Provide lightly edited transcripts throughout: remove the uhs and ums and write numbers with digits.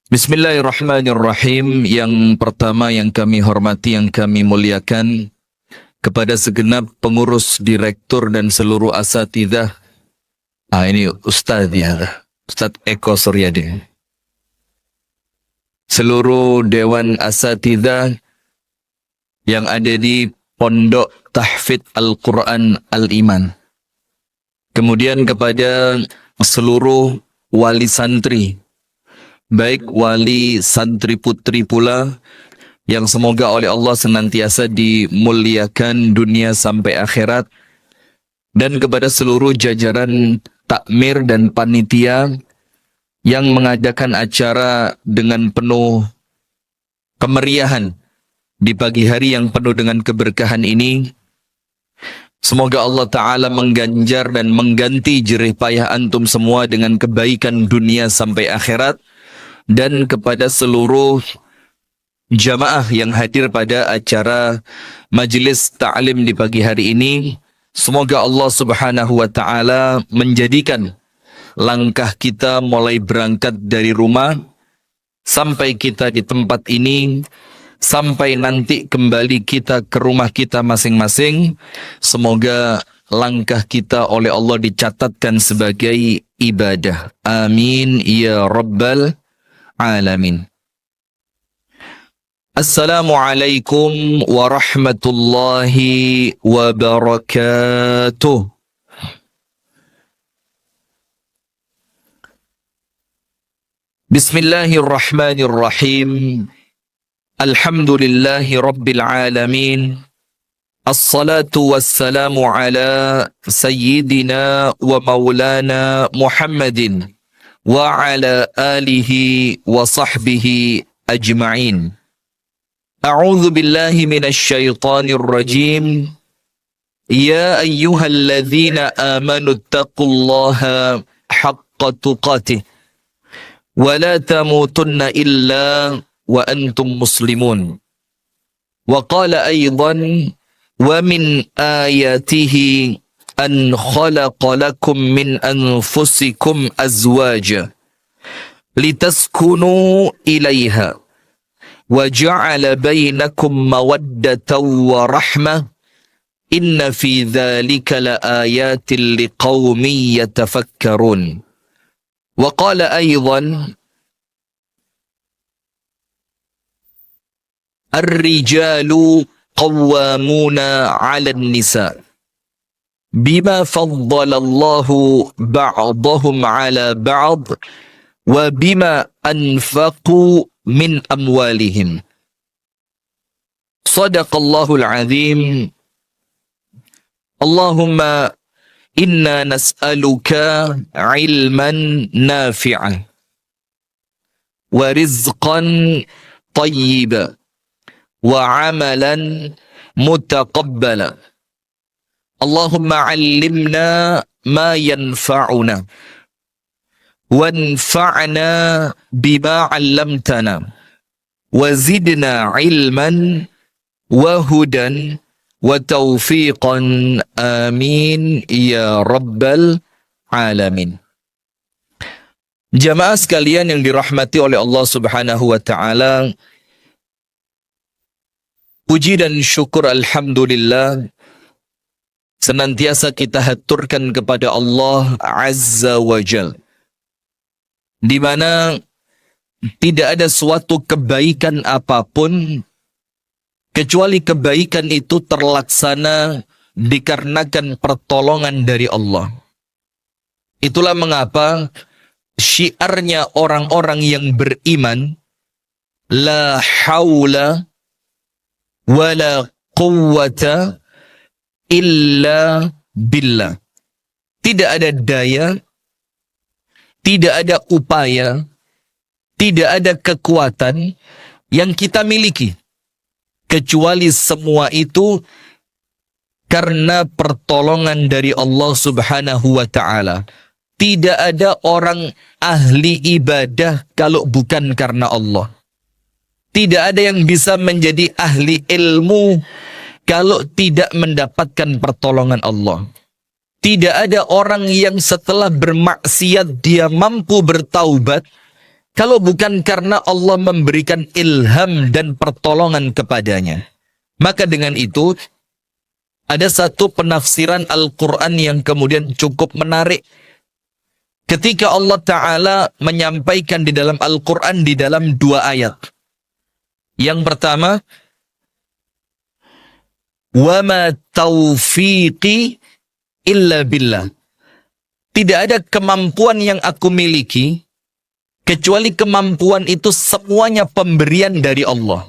Bismillahirrahmanirrahim. Yang pertama yang kami hormati, yang kami muliakan, kepada segenap pengurus, direktur dan seluruh asatidzah. Ini Ustadz ya, Ustadz Eko Suryadi. Seluruh dewan asatidzah yang ada di Pondok Tahfidz Al-Quran Al-Iman. Kemudian kepada seluruh wali santri, baik wali santri putri pula, yang semoga oleh Allah senantiasa dimuliakan dunia sampai akhirat, dan kepada seluruh jajaran takmir dan panitia yang mengadakan acara dengan penuh kemeriahan di pagi hari yang penuh dengan keberkahan ini. Semoga Allah Ta'ala mengganjar dan mengganti jerih payah antum semua dengan kebaikan dunia sampai akhirat. Dan kepada seluruh jamaah yang hadir pada acara majlis ta'lim di pagi hari ini, semoga Allah Subhanahu wa Ta'ala menjadikan langkah kita mulai berangkat dari rumah sampai kita di tempat ini, sampai nanti kembali kita ke rumah kita masing-masing, semoga langkah kita oleh Allah dicatatkan sebagai ibadah. Amin ya rabbal alamin. Assalamualaikum warahmatullahi wabarakatuh. Bismillahirrahmanirrahim. Alhamdulillahi rabbil alamin. Assalatu wassalamu ala sayyidina wa maulana Muhammadin wa ala alihi wa sahbihi ajma'in. A'udzu billahi minasy syaithanir rajim. Ya ayyuhalladzina amanu taqullaha haqqa tuqatih wa la tamutunna illa wa antum muslimun. Wa qala aidan wa min ayatihi an khalaqa lakum min anfusikum azwaja litaskunu ilaiha wa ja'ala bainakum mawaddatan wa rahmah inna fi dhalika la ayatin liqaumin yatafakkarun. Wa qala aidan ar-rijalu qawwamuna 'ala an-nisa bima faddalallahu ba'dahum ala ba'd wa bima anfaqu min amwalihim. Sadaqallahul azim. Allahumma inna nas'aluka ilman nafi'an wa rizqan tayyiban wa amalan mutaqabbala. Allahumma 'allimna ma yanfa'una wanfa'na bima 'allamtana wa zidna 'ilman wa hudan wa taufiqan. Amin ya rabbal alamin. Jamaah sekalian yang dirahmati oleh Allah Subhanahu wa Ta'ala, puji dan syukur alhamdulillah senantiasa kita haturkan kepada Allah Azza wa Jal, di mana tidak ada suatu kebaikan apapun kecuali kebaikan itu terlaksana dikarenakan pertolongan dari Allah. Itulah mengapa syiarnya orang-orang yang beriman, la haula wala quwwata illa billah. Tidak ada daya, tidak ada upaya, tidak ada kekuatan yang kita miliki, kecuali semua itu karena pertolongan dari Allah Subhanahu wa Ta'ala. Tidak ada orang ahli ibadah kalau bukan karena Allah. Tidak ada yang bisa menjadi ahli ilmu kalau tidak mendapatkan pertolongan Allah. Tidak ada orang yang setelah bermaksiat dia mampu bertaubat kalau bukan karena Allah memberikan ilham dan pertolongan kepadanya. Maka dengan itu, ada satu penafsiran Al-Quran yang kemudian cukup menarik. Ketika Allah Ta'ala menyampaikan di dalam Al-Quran di dalam 2 ayat. Yang pertama, وَمَا تَوْفِيقِ إِلَّا بِاللَّهِ. Tidak ada kemampuan yang aku miliki, kecuali kemampuan itu semuanya pemberian dari Allah.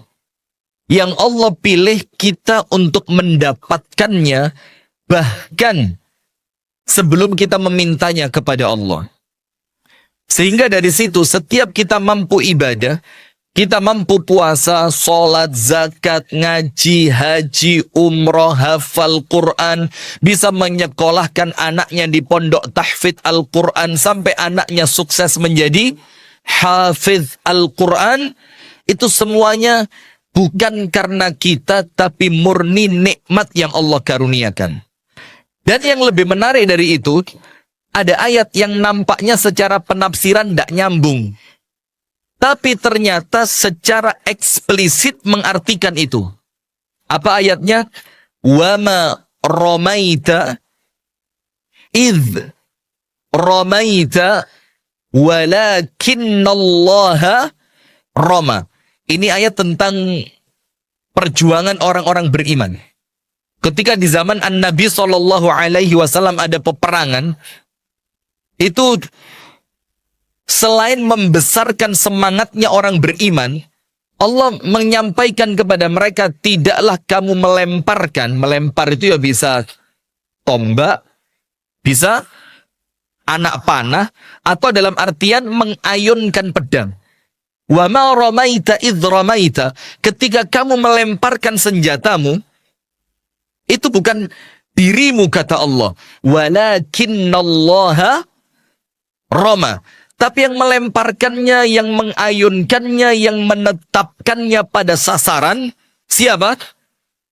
Yang Allah pilih kita untuk mendapatkannya, bahkan sebelum kita memintanya kepada Allah. Sehingga dari situ setiap kita mampu ibadah, kita mampu puasa, sholat, zakat, ngaji, haji, umroh, hafal Quran, bisa menyekolahkan anaknya di pondok tahfidz Al-Quran, sampai anaknya sukses menjadi hafiz Al-Quran, itu semuanya bukan karena kita, tapi murni nikmat yang Allah karuniakan. Dan yang lebih menarik dari itu, ada ayat yang nampaknya secara penafsiran tidak nyambung. Tapi ternyata secara eksplisit mengartikan itu. Apa ayatnya? وَمَا رَمَيْتَ إِذْ رَمَيْتَ وَلَكِنَّ اللَّهَ رَمَى. Ini ayat tentang perjuangan orang-orang beriman. Ketika di zaman An-Nabi SAW ada peperangan, itu selain membesarkan semangatnya orang beriman, Allah menyampaikan kepada mereka, tidaklah kamu melemparkan. Melempar itu ya bisa tombak, bisa anak panah, atau dalam artian mengayunkan pedang. Wa ma ramaita idh ramaita. Ketika kamu melemparkan senjatamu, itu bukan dirimu, kata Allah. Walakinnallaha rama. Tapi yang melemparkannya, yang mengayunkannya, yang menetapkannya pada sasaran, siapa?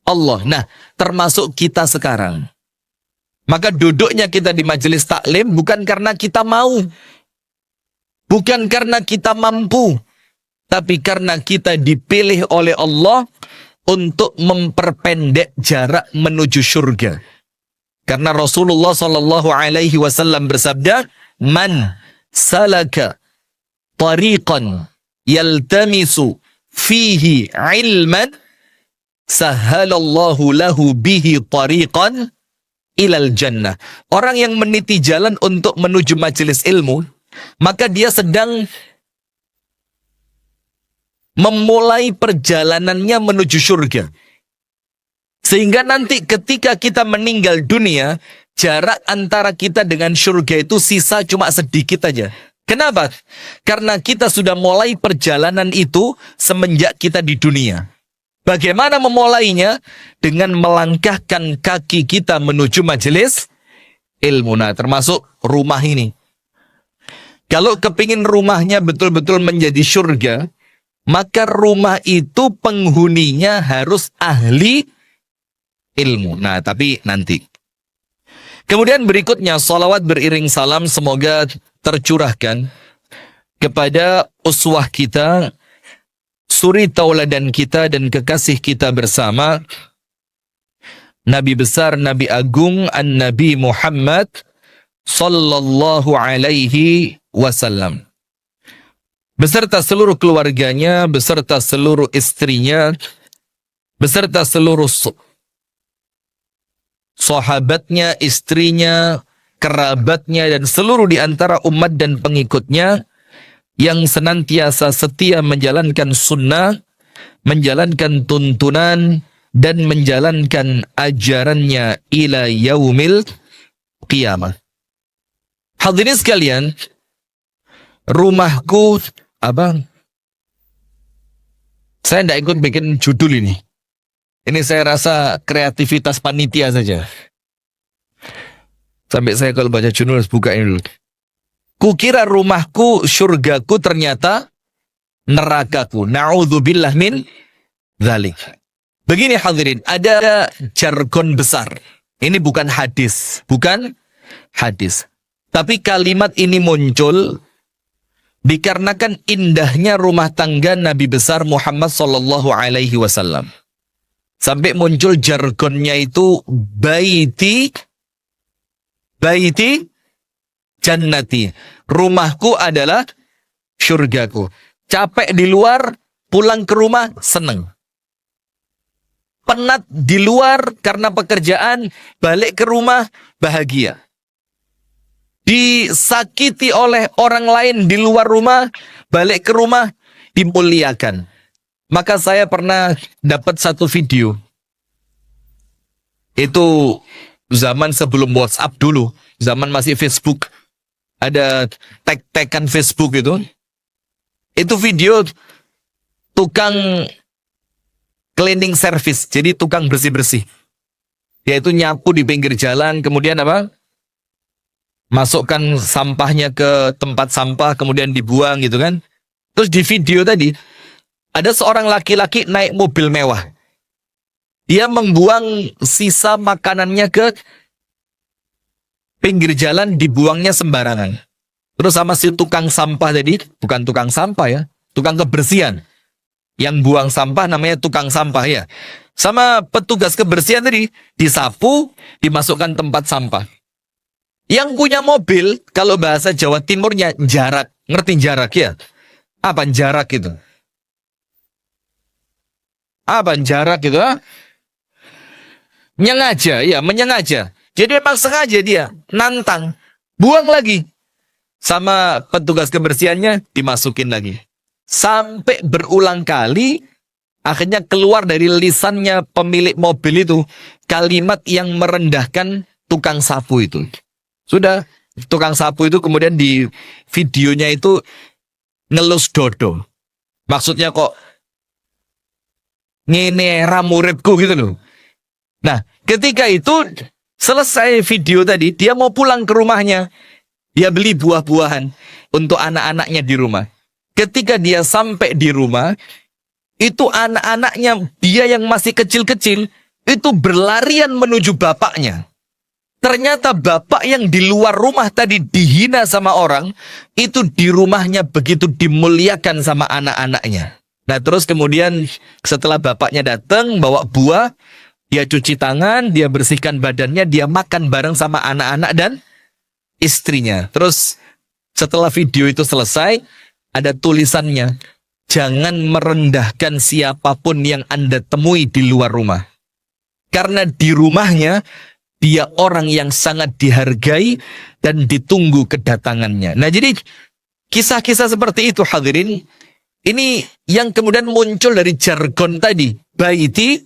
Allah. Nah, termasuk kita sekarang. Maka duduknya kita di majelis taklim bukan karena kita mau. Bukan karena kita mampu. Tapi karena kita dipilih oleh Allah untuk memperpendek jarak menuju surga. Karena Rasulullah SAW bersabda, Man salaka tariqan yaltamisu fihi ilman sahalallahu lahu bihi tariqan ilal jannah. Orang yang meniti jalan untuk menuju majelis ilmu, maka dia sedang memulai perjalanannya menuju surga. Sehingga nanti ketika kita meninggal dunia, jarak antara kita dengan surga itu sisa cuma sedikit aja. Kenapa? Karena kita sudah mulai perjalanan itu semenjak kita di dunia. Bagaimana memulainya? Dengan melangkahkan kaki kita menuju majelis ilmu. Nah, termasuk rumah ini. Kalau kepingin rumahnya betul-betul menjadi surga, maka rumah itu penghuninya harus ahli ilmu. Nah, tapi nanti. Kemudian berikutnya, salawat beriring salam semoga tercurahkan kepada uswah kita, suri tauladan kita dan kekasih kita bersama, Nabi besar, Nabi agung, An-Nabi Muhammad sallallahu alaihi wasallam. Beserta seluruh keluarganya, beserta seluruh istrinya, beserta seluruh sahabatnya, istrinya, kerabatnya, dan seluruh di antara umat dan pengikutnya yang senantiasa setia menjalankan sunnah, menjalankan tuntunan, dan menjalankan ajarannya ila yaumil qiyamah. Hadirin sekalian, rumahku, abang, saya tidak ikut bikin judul ini. Ini saya rasa kreativitas panitia saja. Sampai saya kalau baca judul harus buka ini dulu. Kukira rumahku, surgaku, ternyata nerakaku. Na'udzubillah min dzalik. Begini hadirin, ada jargon besar. Ini bukan hadis, bukan hadis. Tapi kalimat ini muncul Dikarenakan indahnya rumah tangga Nabi besar Muhammad sallallahu alaihi wasallam. Sampai muncul jargonnya itu baiti jannati. Rumahku adalah syurgaku. Capek di luar, pulang ke rumah seneng. Penat di luar karena pekerjaan, balik ke rumah bahagia. Disakiti oleh orang lain di luar rumah, balik ke rumah dimuliakan. Maka saya pernah dapat satu video. Itu zaman sebelum WhatsApp dulu, zaman masih Facebook. Ada tag-tagan Facebook itu. Itu video tukang cleaning service, jadi tukang bersih-bersih. Yaitu nyapu di pinggir jalan, kemudian apa? Masukkan sampahnya ke tempat sampah, kemudian dibuang gitu kan. Terus di video tadi, ada seorang laki-laki naik mobil mewah. Dia membuang sisa makanannya ke pinggir jalan, dibuangnya sembarangan. Terus sama si tukang sampah tadi, bukan tukang sampah ya, tukang kebersihan. Yang buang sampah namanya tukang sampah ya. Sama petugas kebersihan tadi, disapu, dimasukkan tempat sampah. Yang punya mobil, kalau bahasa Jawa Timurnya jarak. Ngerti jarak ya? Apa jarak itu? Apa jarak itu? Menyengaja, ya menyengaja. Jadi memang sengaja dia nantang. Buang lagi. Sama petugas kebersihannya dimasukin lagi. Sampai berulang kali, akhirnya keluar dari lisannya pemilik mobil itu kalimat yang merendahkan tukang sapu itu. Sudah, tukang sapu itu kemudian di videonya itu ngelus dodo. Maksudnya kok ngene era muridku gitu loh. Nah, ketika itu selesai video tadi, dia mau pulang ke rumahnya. Dia beli buah-buahan untuk anak-anaknya di rumah. Ketika dia sampai di rumah, itu anak-anaknya dia yang masih kecil-kecil itu berlarian menuju bapaknya. Ternyata bapak yang di luar rumah tadi dihina sama orang, itu di rumahnya begitu dimuliakan sama anak-anaknya. Nah terus kemudian setelah bapaknya datang bawa buah, dia cuci tangan, dia bersihkan badannya, dia makan bareng sama anak-anak dan istrinya. Terus setelah video itu selesai, ada tulisannya, jangan merendahkan siapapun yang Anda temui di luar rumah. Karena di rumahnya, dia orang yang sangat dihargai dan ditunggu kedatangannya. Nah jadi kisah-kisah seperti itu hadirin, ini yang kemudian muncul dari jargon tadi. Baiti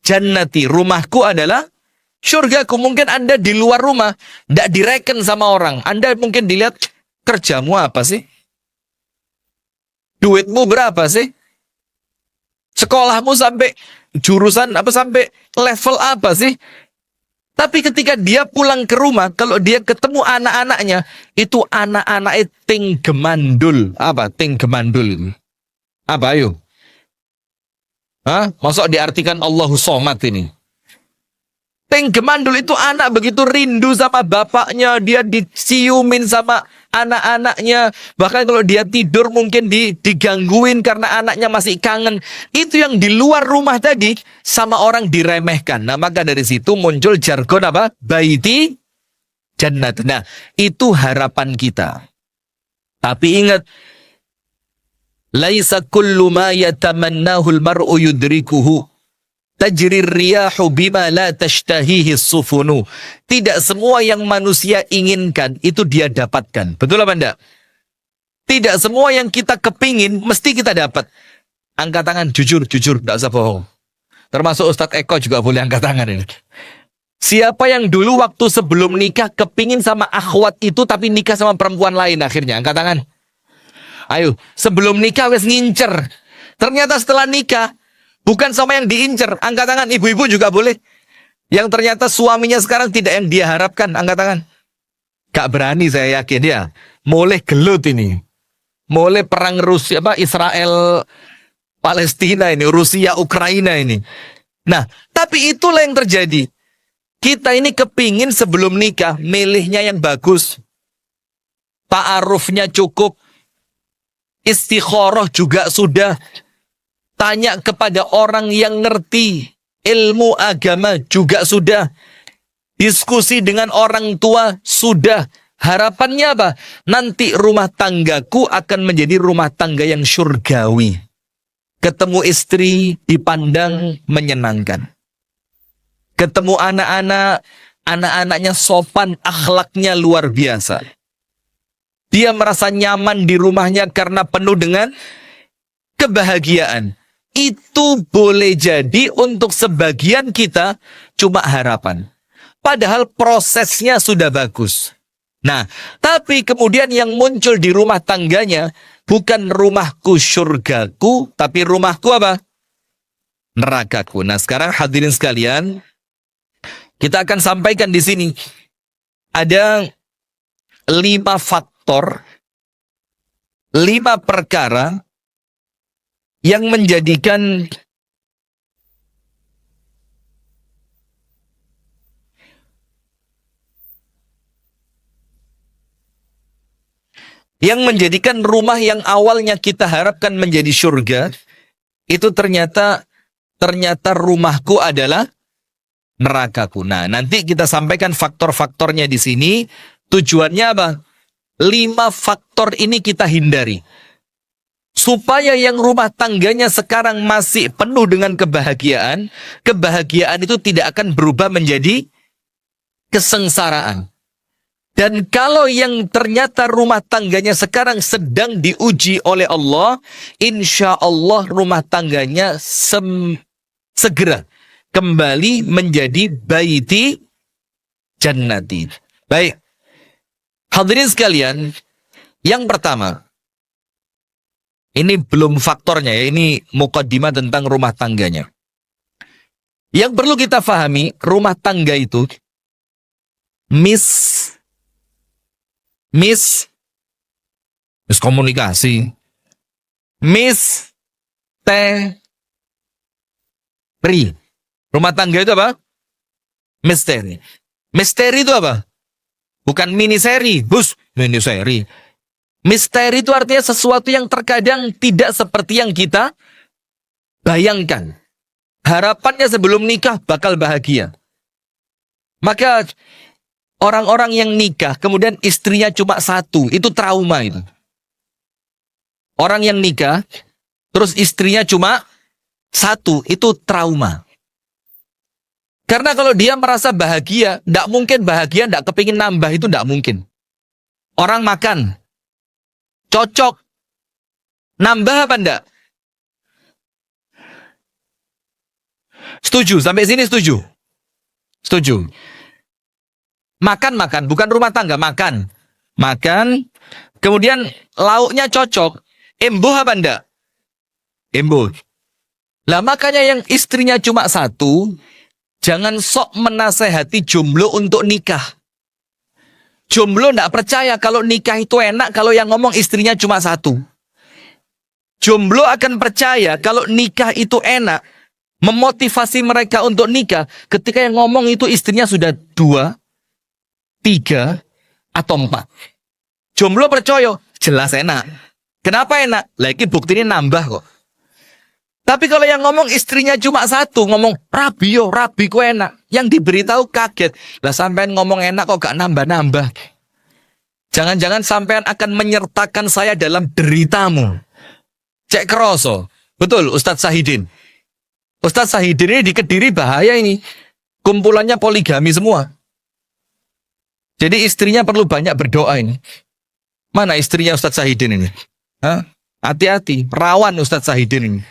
jannati, rumahku adalah syurgaku. Mungkin Anda di luar rumah, tidak direken sama orang. Anda mungkin dilihat, kerjamu apa sih? Duitmu berapa sih? Sekolahmu sampai jurusan apa, sampai level apa sih? Tapi ketika dia pulang ke rumah, kalau dia ketemu anak-anaknya, itu anak-anaknya ting gemandul. Apa ting gemandul itu? Apa ayo? Hah? Masuk diartikan Allahu Somad ini. Ting gemandul itu anak begitu rindu sama bapaknya, dia diciumin sama anak-anaknya. Bahkan kalau dia tidur mungkin digangguin karena anaknya masih kangen. Itu yang di luar rumah tadi sama orang diremehkan. Nah maka dari situ muncul jargon apa? Baiti jannat. Nah itu harapan kita. Tapi ingat, laisa kullu ma yatamannahu al-mar'u yudrikuhu. Tajrir riyahu bima la tashtahihi sufunu. Tidak semua yang manusia inginkan itu dia dapatkan. Betul apa enggak? Tidak semua yang kita kepingin mesti kita dapat. Angkat tangan, jujur, enggak usah bohong. Termasuk Ustadz Eko juga boleh angkat tangan ini. Siapa yang dulu waktu sebelum nikah kepingin sama akhwat itu tapi nikah sama perempuan lain akhirnya? Angkat tangan. Ayo, sebelum nikah wes ngincer. Ternyata setelah nikah bukan sama yang diincer. Angkat tangan, ibu-ibu juga boleh. Yang ternyata suaminya sekarang tidak yang dia harapkan. Angkat tangan. Gak berani saya yakin ya. Mulai gelut ini. Mulai perang Rusia, Israel Palestina ini, Rusia Ukraina ini. Nah, tapi itulah yang terjadi. Kita ini kepingin sebelum nikah milihnya yang bagus. Ta'arufnya cukup, Istikharah juga sudah. Tanya kepada orang yang ngerti ilmu agama juga sudah. Diskusi dengan orang tua sudah. Harapannya apa? Nanti rumah tanggaku akan menjadi rumah tangga yang syurgawi. Ketemu istri dipandang menyenangkan. Ketemu anak-anak, anak-anaknya sopan, akhlaknya luar biasa. Dia merasa nyaman di rumahnya karena penuh dengan kebahagiaan. Itu boleh jadi untuk sebagian kita cuma harapan. Padahal prosesnya sudah bagus. Nah, tapi kemudian yang muncul di rumah tangganya bukan rumahku syurgaku, tapi rumahku apa? Nerakaku. Nah, sekarang hadirin sekalian, kita akan sampaikan di sini ada 5 faktor, 5 perkara yang menjadikan rumah yang awalnya kita harapkan menjadi surga, itu ternyata rumahku adalah nerakaku. Nah, nanti kita sampaikan faktor-faktornya di sini. Tujuannya apa? 5 faktor ini kita hindari. Supaya yang rumah tangganya sekarang masih penuh dengan kebahagiaan, kebahagiaan itu tidak akan berubah menjadi kesengsaraan. Dan kalau yang ternyata rumah tangganya sekarang sedang diuji oleh Allah, insya Allah rumah tangganya segera kembali menjadi baiti jannati. Baik, hadirin sekalian, yang pertama, ini belum faktornya ya, ini mukaddimah tentang rumah tangganya. Yang perlu kita pahami, rumah tangga itu miskomunikasi, misteri. Rumah tangga itu apa? Misteri. Misteri itu apa? Bukan mini seri, mini seri. Misteri itu artinya sesuatu yang terkadang tidak seperti yang kita bayangkan. Harapannya sebelum nikah bakal bahagia. Maka orang-orang yang nikah, kemudian istrinya cuma satu, itu trauma itu. Orang yang nikah, terus istrinya cuma satu, itu trauma. Karena kalau dia merasa bahagia, tidak mungkin bahagia, tidak kepingin nambah, itu tidak mungkin. Orang makan, cocok, nambah apa enggak? Setuju, sampai sini setuju? Setuju. Makan, bukan rumah tangga, makan. Kemudian lauknya cocok, embuh apa enggak? Embuh. Lah makanya yang istrinya cuma satu, jangan sok menasehati jomblo untuk nikah. Jomblo enggak percaya kalau nikah itu enak kalau yang ngomong istrinya cuma satu. Jomblo akan percaya kalau nikah itu enak, memotivasi mereka untuk nikah ketika yang ngomong itu istrinya sudah 2, 3, atau 4. Jomblo percaya, jelas enak. Kenapa enak? Lagi buktinya nambah kok. Tapi kalau yang ngomong istrinya cuma satu, ngomong rabi kok enak. Yang diberitahu kaget. Lah sampean ngomong enak kok gak nambah-nambah. Jangan-jangan sampean akan menyertakan saya dalam deritamu. Cek keroso. Betul Ustadz Sahidin. Ustadz Sahidin ini di Kediri bahaya ini. Kumpulannya poligami semua. Jadi istrinya perlu banyak berdoa ini. Mana istrinya Ustadz Sahidin ini? Hati-hati, rawan Ustadz Sahidin ini.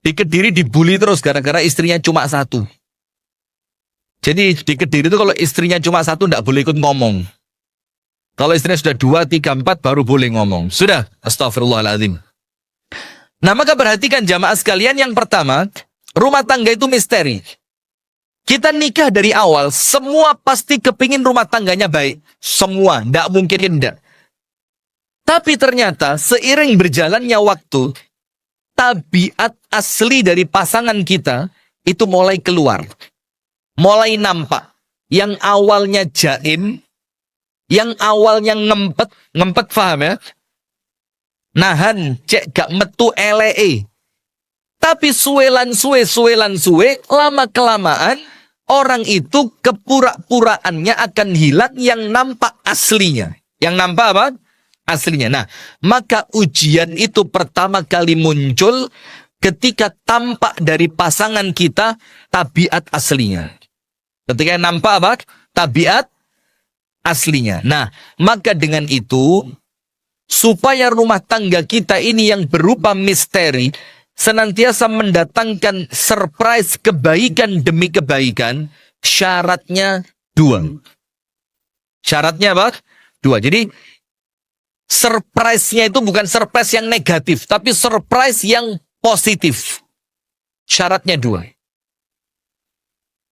Di Kediri dibully terus gara-gara istrinya cuma satu. Jadi di Kediri itu kalau istrinya cuma satu tidak boleh ikut ngomong. Kalau istrinya sudah 2, 3, 4 baru boleh ngomong. Sudah, astagfirullahaladzim. Nah maka perhatikan jamaah sekalian, yang pertama, rumah tangga itu misteri. Kita nikah dari awal, semua pasti kepingin rumah tangganya baik. Semua, tidak mungkin tidak. Tapi ternyata seiring berjalannya waktu, tabiat asli dari pasangan kita itu mulai keluar. Mulai nampak. Yang awalnya jaim, yang awalnya ngempet paham ya? nahan cek gak metu elee. Tapi suwelan suwe, lama kelamaan orang itu kepura-puraannya akan hilang, yang nampak aslinya. Yang nampak apa? Aslinya. Nah, maka ujian itu pertama kali muncul ketika tampak dari pasangan kita tabiat aslinya. Ketika nampak apa? Tabiat aslinya. Nah, maka dengan itu, supaya rumah tangga kita ini yang berupa misteri senantiasa mendatangkan surprise kebaikan demi kebaikan, syaratnya dua. Syaratnya apa? Dua. Jadi surprise-nya itu bukan surprise yang negatif, tapi surprise yang positif. Syaratnya dua.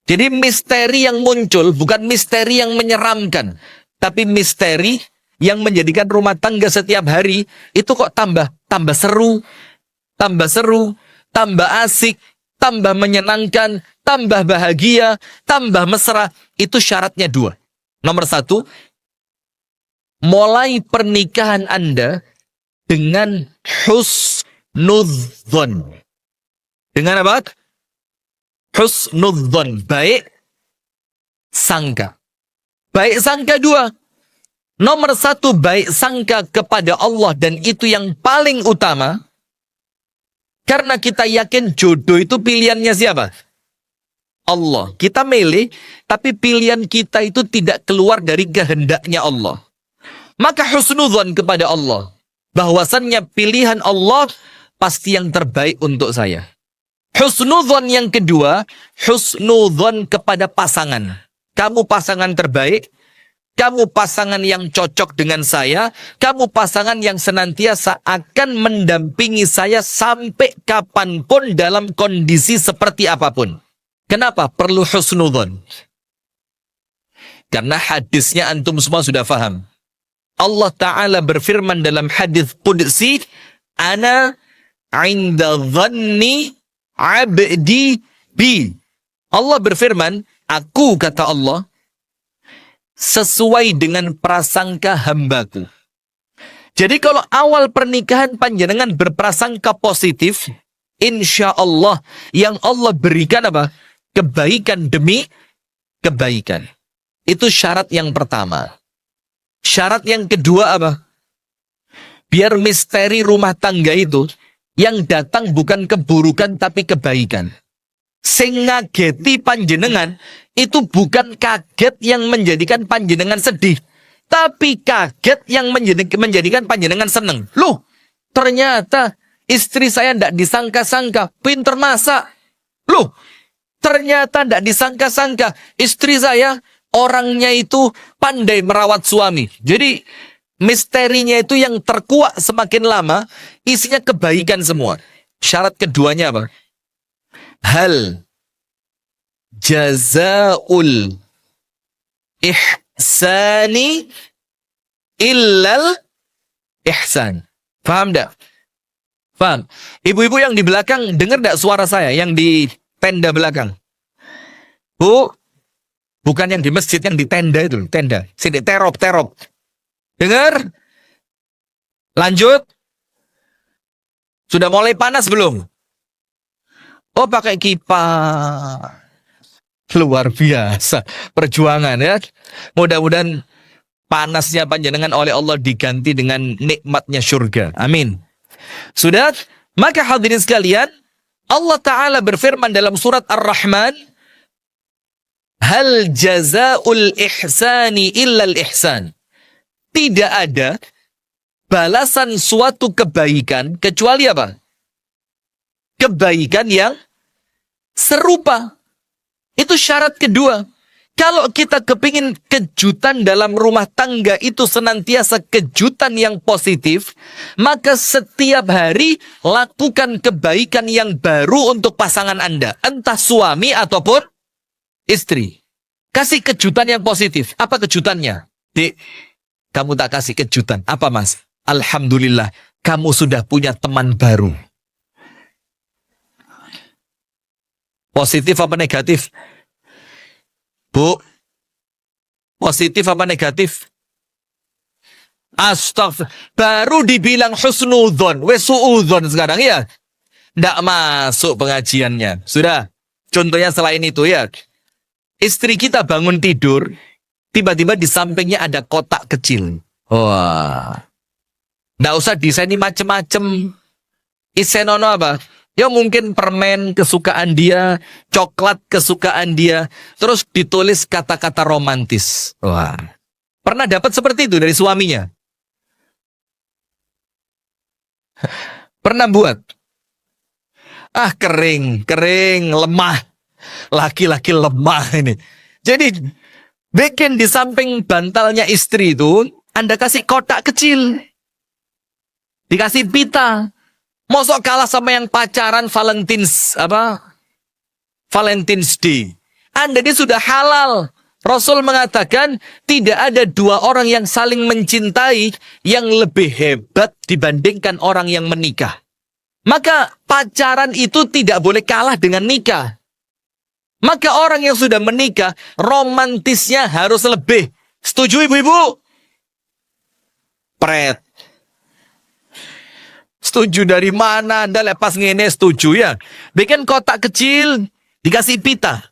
Jadi misteri yang muncul bukan misteri yang menyeramkan, tapi misteri yang menjadikan rumah tangga setiap hari itu kok tambah seru, tambah asik, tambah menyenangkan, tambah bahagia, tambah mesra. Itu syaratnya dua. Nomor satu, mulai pernikahan Anda dengan husnudzon. Dengan apa? Husnudzon, baik sangka. Baik sangka dua. Nomor satu, baik sangka kepada Allah, dan itu yang paling utama. Karena kita yakin jodoh itu pilihannya siapa? Allah. Kita milih, tapi pilihan kita itu tidak keluar dari kehendaknya Allah. Maka husnudzon kepada Allah, bahwasannya pilihan Allah pasti yang terbaik untuk saya. Husnudzon yang kedua, husnudzon kepada pasangan. Kamu pasangan terbaik, kamu pasangan yang cocok dengan saya, kamu pasangan yang senantiasa akan mendampingi saya sampai kapanpun dalam kondisi seperti apapun. Kenapa perlu husnudzon? Karena hadisnya antum semua sudah faham. Allah Ta'ala berfirman dalam hadis qudsi, Ana inda dhanni abdi bi. Allah berfirman, aku, kata Allah, sesuai dengan prasangka hambaku. Jadi kalau awal pernikahan panjenengan berprasangka positif, insya Allah yang Allah berikan apa? Kebaikan demi kebaikan. Itu syarat yang pertama. Syarat yang kedua apa? Biar misteri rumah tangga itu yang datang bukan keburukan tapi kebaikan. Sing ngageti panjenengan itu bukan kaget yang menjadikan panjenengan sedih, tapi kaget yang menjadikan panjenengan seneng. Loh, ternyata istri saya tidak disangka-sangka pinter masak. Loh, ternyata tidak disangka-sangka istri saya orangnya itu pandai merawat suami. Jadi misterinya itu yang terkuak semakin lama, isinya kebaikan semua. Syarat keduanya apa? Hal jazaul ihsani illal ihsan. Paham enggak? Paham? Ibu-ibu yang di belakang dengar enggak suara saya yang di tenda belakang? Bu, bukan yang di masjid, yang di tenda itu, tenda. Sini terop. Dengar? Lanjut. Sudah mulai panas belum? Oh, pakai kipas. Luar biasa perjuangan ya. Mudah-mudahan panasnya panjenengan oleh Allah diganti dengan nikmatnya surga. Amin. Sudah? Maka hadirin sekalian, Allah Ta'ala berfirman dalam surat Ar-Rahman, Hal jazaul ihsani illal ihsan. Tidak ada balasan suatu kebaikan kecuali apa? Kebaikan yang serupa. Itu syarat kedua. Kalau kita kepingin kejutan dalam rumah tangga itu senantiasa kejutan yang positif, maka setiap hari lakukan kebaikan yang baru untuk pasangan Anda. Entah suami ataupun istri. Kasih kejutan yang positif. Apa kejutannya? Dik, kamu tak kasih kejutan. Apa mas? Alhamdulillah, kamu sudah punya teman baru. Positif apa negatif? Bu, positif apa negatif? Astagfirullah. Baru dibilang husnudzon, suudzon sekarang ya. Nggak masuk pengajiannya. Sudah. Contohnya selain itu ya. Istri kita bangun tidur, tiba-tiba di sampingnya ada kotak kecil. Wah. Nggak usah desain macem-macem. Isenono apa? Ya mungkin permen kesukaan dia, coklat kesukaan dia, terus ditulis kata-kata romantis. Wah. Pernah dapat seperti itu dari suaminya? Pernah buat? Ah, kering, lemah. Laki-laki lemah ini. Jadi, bikin di samping bantalnya istri itu, Anda kasih kotak kecil. Dikasih pita. Mosok kalah sama yang pacaran Valentine's Day. Anda ini sudah halal. Rasul mengatakan tidak ada dua orang yang saling mencintai yang lebih hebat dibandingkan orang yang menikah. Maka pacaran itu tidak boleh kalah dengan nikah. Maka orang yang sudah menikah, romantisnya harus lebih. Setuju ibu-ibu? Pret. Setuju dari mana? Anda lepas ngene setuju ya? Bikin kotak kecil, dikasih pita.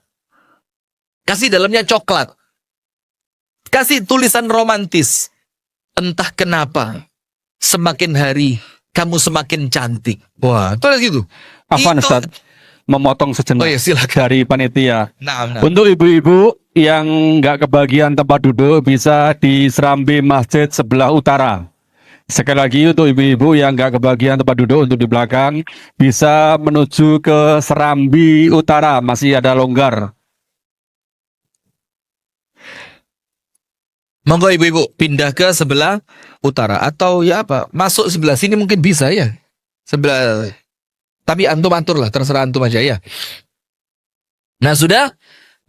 Kasih dalamnya coklat. Kasih tulisan romantis. Entah kenapa, semakin hari kamu semakin cantik. Wah, tulis gitu. Afwan Ustaz, memotong sejenak Oh ya, silakan. dari panitia. Nah. Untuk ibu-ibu yang nggak kebagian tempat duduk bisa di serambi masjid sebelah utara. Sekali lagi untuk ibu-ibu yang nggak kebagian tempat duduk untuk di belakang bisa menuju ke serambi utara, masih ada longgar. Monggo ibu-ibu pindah ke sebelah utara atau ya apa? Masuk sebelah sini mungkin bisa ya. Sebelah. Tapi antum atur lah, terserah antum aja ya. Nah sudah,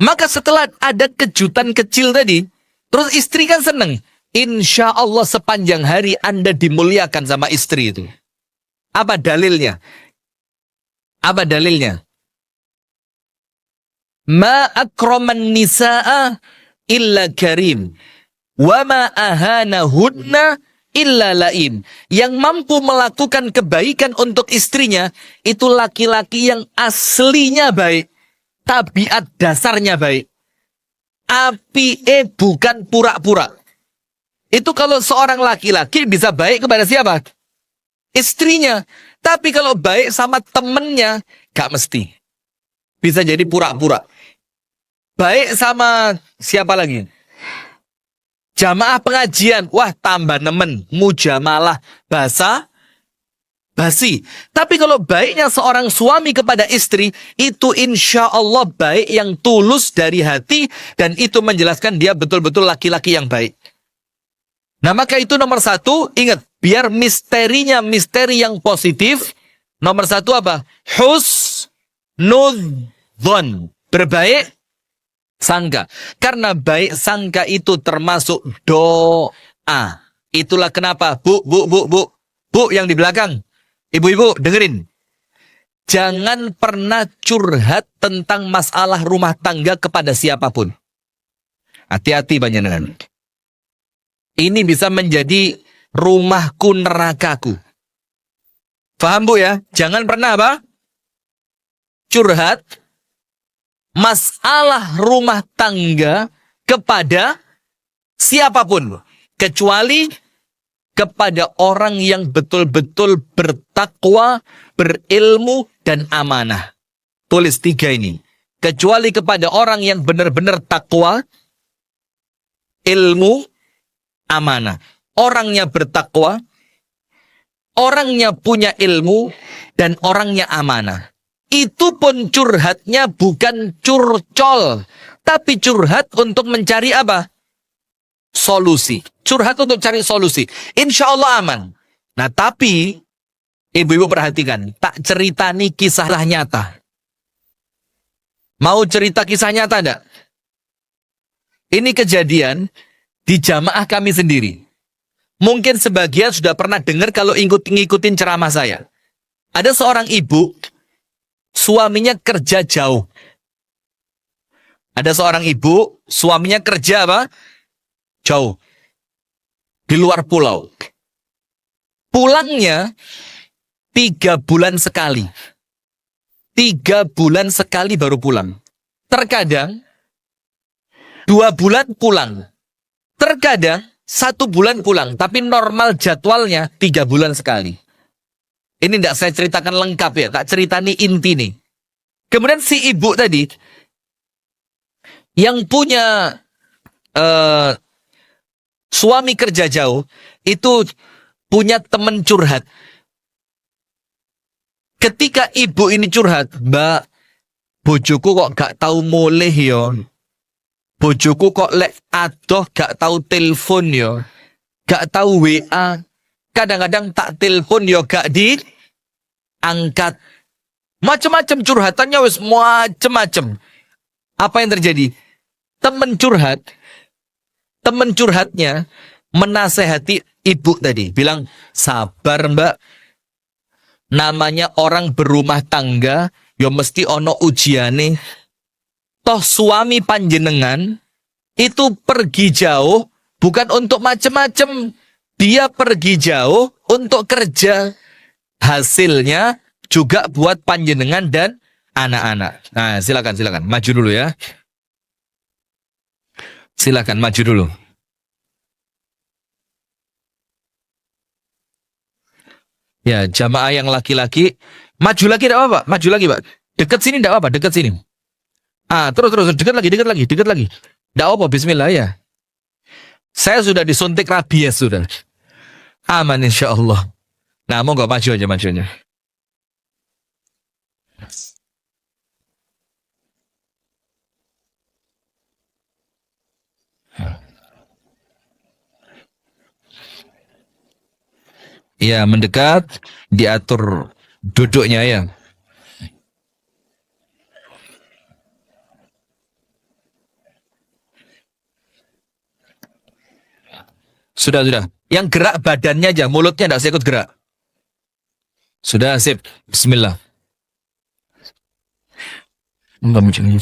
maka setelah ada kejutan kecil tadi, terus istri kan seneng. Insya Allah sepanjang hari Anda dimuliakan sama istri itu. Apa dalilnya? Apa dalilnya? Ma akraman nisa'a illa karim. Wa ma ahanahunna illa laim. Yang mampu melakukan kebaikan untuk istrinya itu laki-laki yang aslinya baik, tabiat dasarnya baik. Apike bukan pura-pura. Itu kalau seorang laki-laki bisa baik kepada siapa? Istrinya. Tapi kalau baik sama temennya, gak mesti. Bisa jadi pura-pura. Baik sama siapa lagi? Jamaah pengajian, wah tambah nemen, mujamalah, basi. Tapi kalau baiknya seorang suami kepada istri, itu insya Allah baik yang tulus dari hati, dan itu menjelaskan dia betul-betul laki-laki yang baik. Nah maka itu nomor satu, ingat, biar misterinya misteri yang positif, nomor satu apa? Husnudzon, berbaik sangka. Karena baik sangka itu termasuk doa. Itulah kenapa Bu yang di belakang, ibu-ibu dengerin. Jangan pernah curhat tentang masalah rumah tangga kepada siapapun. Hati-hati panjenengan. Ini bisa menjadi rumahku nerakaku. Paham Bu ya? Jangan pernah apa? Curhat masalah rumah tangga kepada siapapun, kecuali kepada orang yang betul-betul bertakwa, berilmu, dan amanah. Tulis 3 ini. Kecuali kepada orang yang benar-benar takwa, ilmu, amanah. Orangnya bertakwa, orangnya punya ilmu, dan orangnya amanah. Itu pun curhatnya bukan curcol, tapi curhat untuk mencari apa? Solusi. Curhat untuk cari solusi. Insya Allah aman. Nah tapi, ibu-ibu perhatikan, tak ceritani kisah nyata. Mau cerita kisah nyata enggak? Ini kejadian di jamaah kami sendiri. Mungkin sebagian sudah pernah dengar kalau ngikutin ceramah saya. Ada seorang ibu, suaminya kerja jauh. Ada seorang ibu, suaminya kerja apa? Jauh. di luar pulau. Pulangnya 3 bulan sekali. 3 bulan sekali baru pulang. Terkadang 2 bulan pulang. Terkadang 1 bulan pulang. Tapi normal jadwalnya 3 bulan sekali. Ini tidak saya ceritakan lengkap ya. Tak cerita nih inti nih. Kemudian si ibu tadi yang punya suami kerja jauh itu punya teman curhat. Ketika ibu ini curhat, Mbak, bojoku kok gak tahu mulih yo. Bojoku kok lek adoh gak tahu telepon yo. Gak tahu WA. Kadang-kadang tak telepon yo gak diangkat. Macam-macam curhatannya wis macam-macam. Apa yang terjadi? Teman curhatnya menasehati ibu tadi, bilang, sabar Mbak, namanya orang berumah tangga, yo mesti ono ujiane. Toh suami panjenengan itu pergi jauh bukan untuk macem-macem, dia pergi jauh untuk kerja, hasilnya juga buat panjenengan dan anak-anak. Nah, silakan maju dulu ya. Silakan maju dulu. Ya, jamaah yang laki-laki maju lagi tidak apa-apa, maju lagi Pak. Dekat sini tidak apa-apa, dekat sini. Terus dekat lagi. Tidak apa, bismillah ya. Saya sudah disuntik rabies sudah. Aman insya Allah. Nah, mau nggak maju aja. Ya, mendekat, diatur duduknya ya. Sudah. Yang gerak badannya aja, mulutnya tidak usah ikut gerak. Sudah, sip. Bismillah. Enggak macam ini.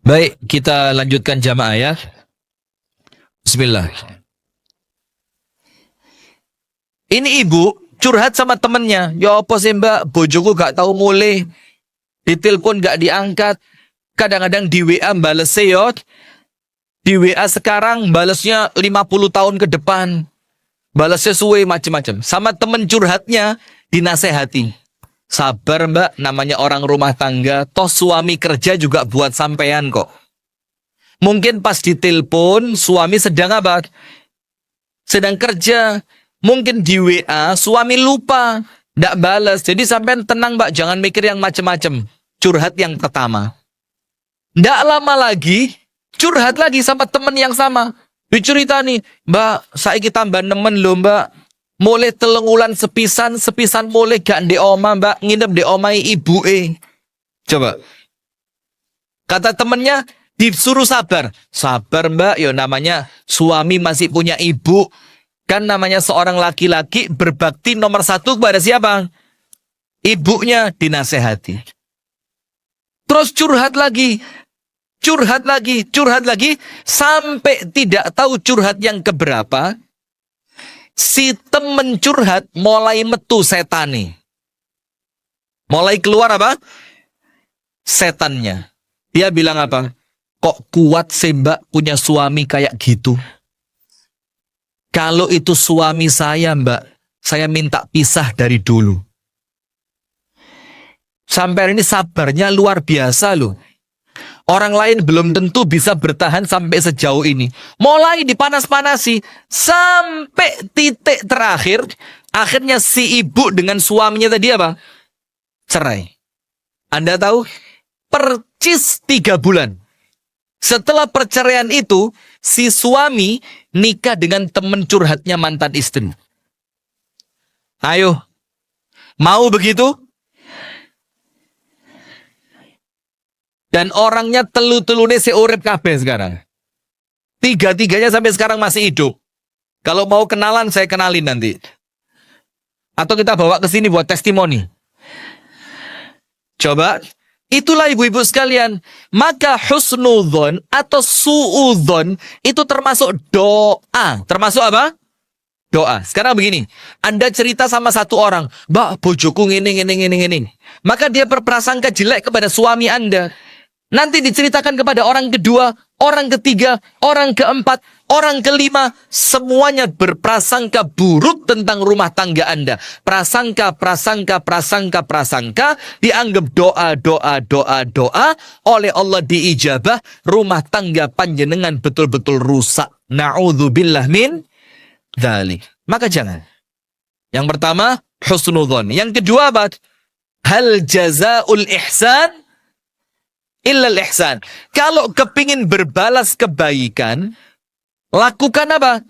Baik, kita lanjutkan jamaah ya. Bismillah. Ini ibu curhat sama temennya. Ya apa sih Mbak, bojoku gak tahu mulih. Ditelepon gak diangkat. Kadang-kadang di WA bales yo. Di WA sekarang balesnya 50 tahun ke depan. Balesnya suwe macam-macam. Sama temen curhatnya dinasehati. Sabar Mbak, namanya orang rumah tangga. Toh suami kerja juga buat sampean kok. Mungkin pas ditelepon suami sedang apa? Sedang kerja. Mungkin di WA suami lupa, ndak balas. Jadi sampean tenang Mbak, jangan mikir yang macam-macam. Curhat yang pertama. Ndak lama lagi curhat lagi sama temen yang sama. Dicerita nih, Mbak, saiki tambah nemen lho Mbak. Mulai telungulan sepisan mulai gak di oma Mbak, nginep di omai ibu Coba. Kata temennya, disuruh sabar. Sabar Mbak, yo namanya suami masih punya ibu. Kan namanya seorang laki-laki berbakti nomor 1 kepada siapa? Ibunya, dinasehati. Terus curhat lagi. Sampai tidak tahu curhat yang keberapa. Si temen curhat mulai metu setane. Mulai keluar apa? Setannya. Dia bilang apa? Kok kuat sih Mbak punya suami kayak gitu? Kalau itu suami saya Mbak, saya minta pisah dari dulu. Sampai ini sabarnya luar biasa loh. Orang lain belum tentu bisa bertahan sampai sejauh ini. Mulai dipanas-panasi sampai titik terakhir. Akhirnya si ibu dengan suaminya tadi apa? Cerai. Anda tahu? Percis 3 bulan. Setelah perceraian itu, si suami nikah dengan teman curhatnya mantan istri. Ayo, mau begitu? Dan orangnya telu-telune seurip kabeh sekarang. Tiga-tiganya sampai sekarang masih hidup. Kalau mau kenalan, saya kenalin nanti. Atau kita bawa ke sini buat testimoni. Coba. Itulah ibu-ibu sekalian. Maka husnudzon atau suudzon itu termasuk doa. Termasuk apa? Doa. Sekarang begini. Anda cerita sama satu orang. Mbak, bojoku ngene. Maka dia berprasangka jelek kepada suami Anda. Nanti diceritakan kepada orang kedua, orang ketiga, orang keempat, orang kelima. Semuanya berprasangka buruk tentang rumah tangga Anda. Prasangka dianggap doa oleh Allah diijabah. Rumah tangga panjenengan betul-betul rusak. Na'udzubillah min dzalik. Maka jangan. Yang pertama, husnudzon. Yang kedua, apa? Hal jazaul ihsan illal ihsan. Kalau kepingin berbalas kebaikan, lakukan apa?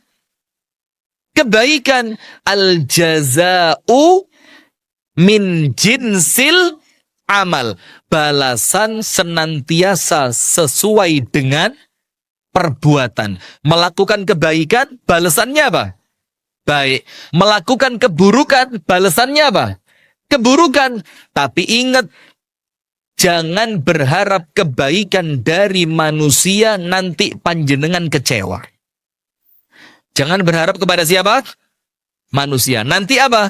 Kebaikan. Al jaza'u min jinsil amal. Balasan senantiasa sesuai dengan perbuatan. Melakukan kebaikan, balasannya apa? Baik. Melakukan keburukan, balasannya apa? Keburukan. Tapi ingat, jangan berharap kebaikan dari manusia, nanti panjenengan kecewa. Jangan berharap kepada siapa? Manusia. Nanti apa?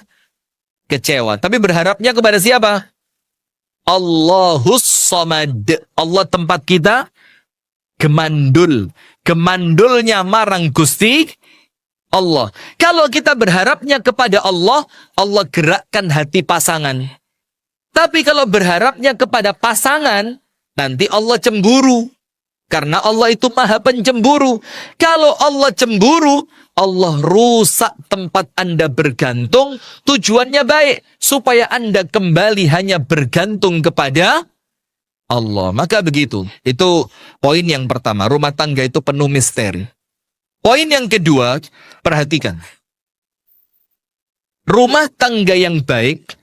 Kecewa. Tapi berharapnya kepada siapa? Allahus Samad. Allah tempat kita gemandul. Gemandulnya marang Gusti Allah. Kalau kita berharapnya kepada Allah, Allah gerakkan hati pasangan. Tapi kalau berharapnya kepada pasangan, nanti Allah cemburu. Karena Allah itu maha pencemburu. Kalau Allah cemburu, Allah rusak tempat Anda bergantung. Tujuannya baik, supaya Anda kembali hanya bergantung kepada Allah. Maka begitu. Itu poin yang pertama. Rumah tangga itu penuh misteri. Poin yang kedua, perhatikan. Rumah tangga yang baik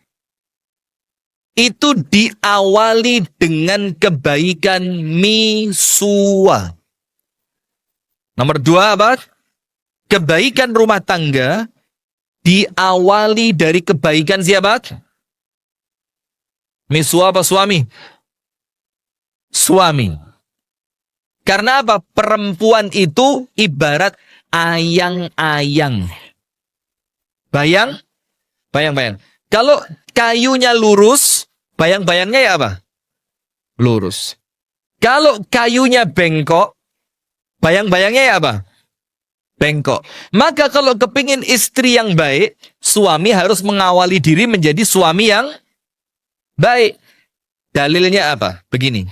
itu diawali dengan kebaikan misua. Nomor dua apa? Kebaikan rumah tangga diawali dari kebaikan siapa? Misua apa suami? Suami. Karena apa? Perempuan itu ibarat ayang-ayang. Bayang? Bayang-bayang. Kalau kayunya lurus, bayang-bayangnya ya apa? Lurus. Kalau kayunya bengkok, bayang-bayangnya ya apa? Bengkok. Maka kalau kepingin istri yang baik, suami harus mengawali diri menjadi suami yang baik. Dalilnya apa? Begini.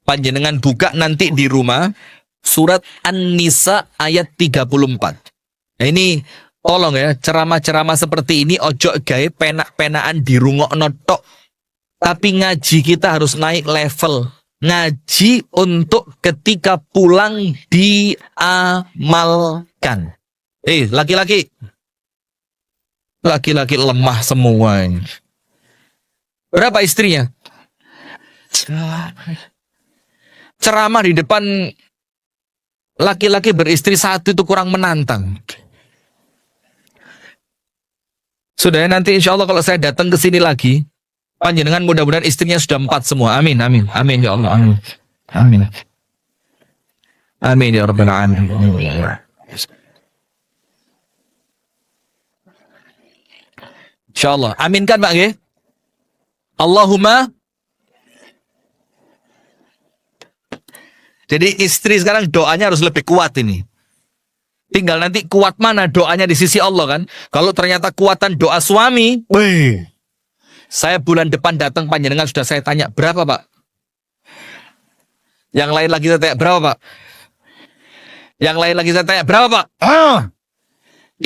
Panjenengan buka nanti di rumah, surat An-Nisa ayat 34. Nah ini tolong ya, ceramah-ceramah seperti ini ojo gawe penak-penaan dirungokno tok. Tapi ngaji kita harus naik level. Ngaji untuk ketika pulang diamalkan. Laki-laki. Laki-laki lemah semua ini. Berapa istrinya? Ceramah di depan laki-laki beristri satu itu kurang menantang. Sudah ya, nanti insya Allah kalau saya datang ke sini lagi, panjenengan mudah-mudahan istrinya sudah 4 semua. Amin, amin, amin ya Allah, amin, amin, amin ya Rabbal alamin. Insya Allah, aminkan Pak G. Allahumma. Jadi istri sekarang doanya harus lebih kuat ini. Tinggal nanti kuat mana doanya di sisi Allah kan. Kalau ternyata kuatan doa suami, saya bulan depan datang panjenengan sudah saya tanya, berapa Pak? Yang lain lagi saya tanya, berapa Pak? Yang lain lagi saya tanya, berapa Pak?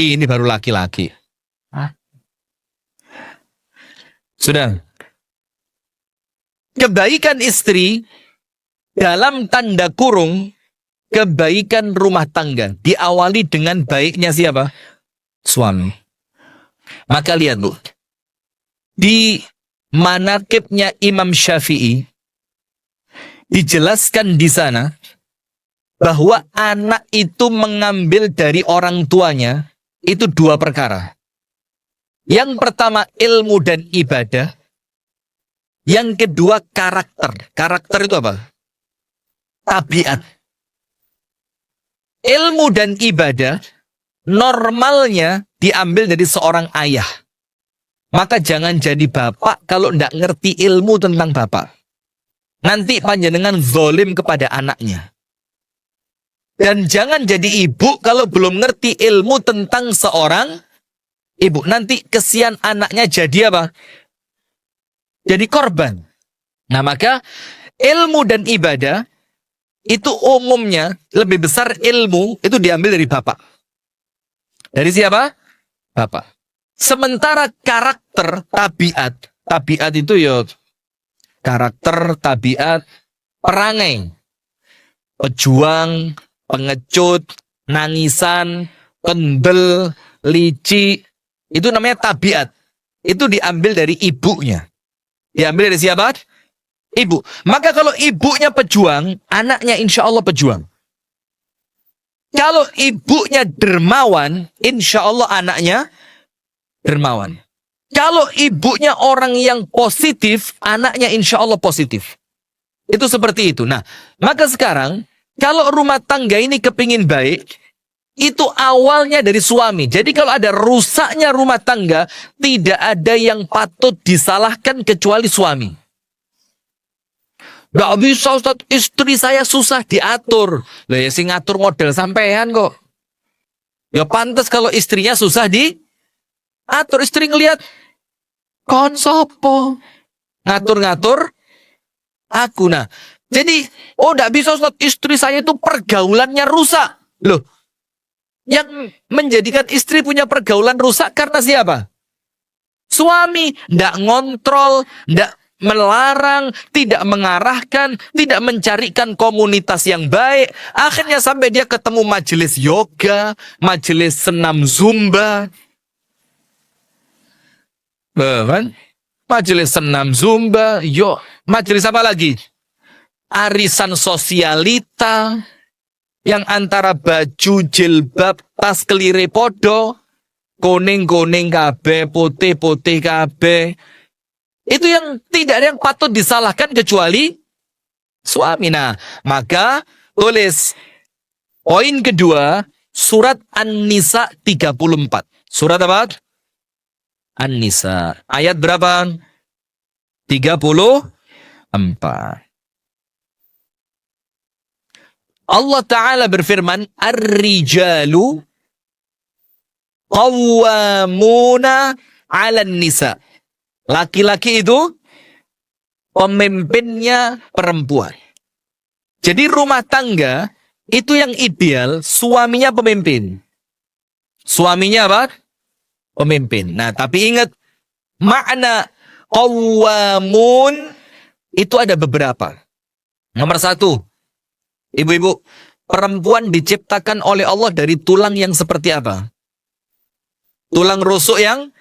Ini baru laki-laki. Sudah. Kebaikan istri dalam tanda kurung kebaikan rumah tangga diawali dengan baiknya siapa? Suami. Maka lihat Bu, di manaqibnya Imam Syafi'i dijelaskan di sana bahwa anak itu mengambil dari orang tuanya itu dua perkara. Yang pertama ilmu dan ibadah. Yang kedua karakter. Karakter itu apa? Tabiat. Ilmu dan ibadah normalnya diambil dari seorang ayah. Maka jangan jadi bapak kalau tidak ngerti ilmu tentang bapak. Nanti panjenengan zolim kepada anaknya. Dan jangan jadi ibu kalau belum ngerti ilmu tentang seorang ibu. Nanti kesian anaknya jadi apa? Jadi korban. Nah maka ilmu dan ibadah itu umumnya lebih besar ilmu itu diambil dari bapak. Dari siapa? Bapak. Sementara karakter, tabiat. Tabiat itu ya karakter, tabiat, perangai. Pejuang, pengecut, nangisan, kendel, licik. Itu namanya tabiat. Itu diambil dari ibunya. Diambil dari siapa? Ibu. Maka kalau ibunya pejuang, anaknya insya Allah pejuang. Kalau ibunya dermawan, insya Allah anaknya dermawan. Kalau ibunya orang yang positif, anaknya insya Allah positif. Itu seperti itu. Nah, maka sekarang, kalau rumah tangga ini kepingin baik, itu awalnya dari suami. Jadi kalau ada rusaknya rumah tangga, tidak ada yang patut disalahkan kecuali suami. Gak bisa Ustaz, istri saya susah diatur. Lah ya sing ngatur model sampean kok. Ya pantas kalau istrinya susah diatur. Istri ngelihat, kon sopo ngatur-ngatur aku. Nah, jadi gak bisa Ustaz, istri saya itu pergaulannya rusak. Loh, yang menjadikan istri punya pergaulan rusak karena siapa? Suami. Nggak ngontrol, nggak melarang, tidak mengarahkan, tidak mencarikan komunitas yang baik. Akhirnya sampai dia ketemu majelis yoga, majelis senam zumba. Kan? Majelis senam zumba, majelis apa lagi? Arisan sosialita. Yang antara baju, jilbab, tas kelire podo, kuning-kuning kabeh, putih-putih kabeh. Itu yang tidak ada yang patut disalahkan kecuali suami. Nah, maka tulis poin kedua, surat An-Nisa 34. Surat apa? An-Nisa. Ayat berapa? 34. Allah Ta'ala berfirman, Ar-rijalu qawwamuna 'alan nisa. Laki-laki itu pemimpinnya perempuan. Jadi rumah tangga itu yang ideal suaminya pemimpin. Suaminya apa? Pemimpin. Nah, tapi ingat makna qawwamun itu ada beberapa. Nomor satu, ibu-ibu, perempuan diciptakan oleh Allah dari tulang yang seperti apa? Tulang rusuk yang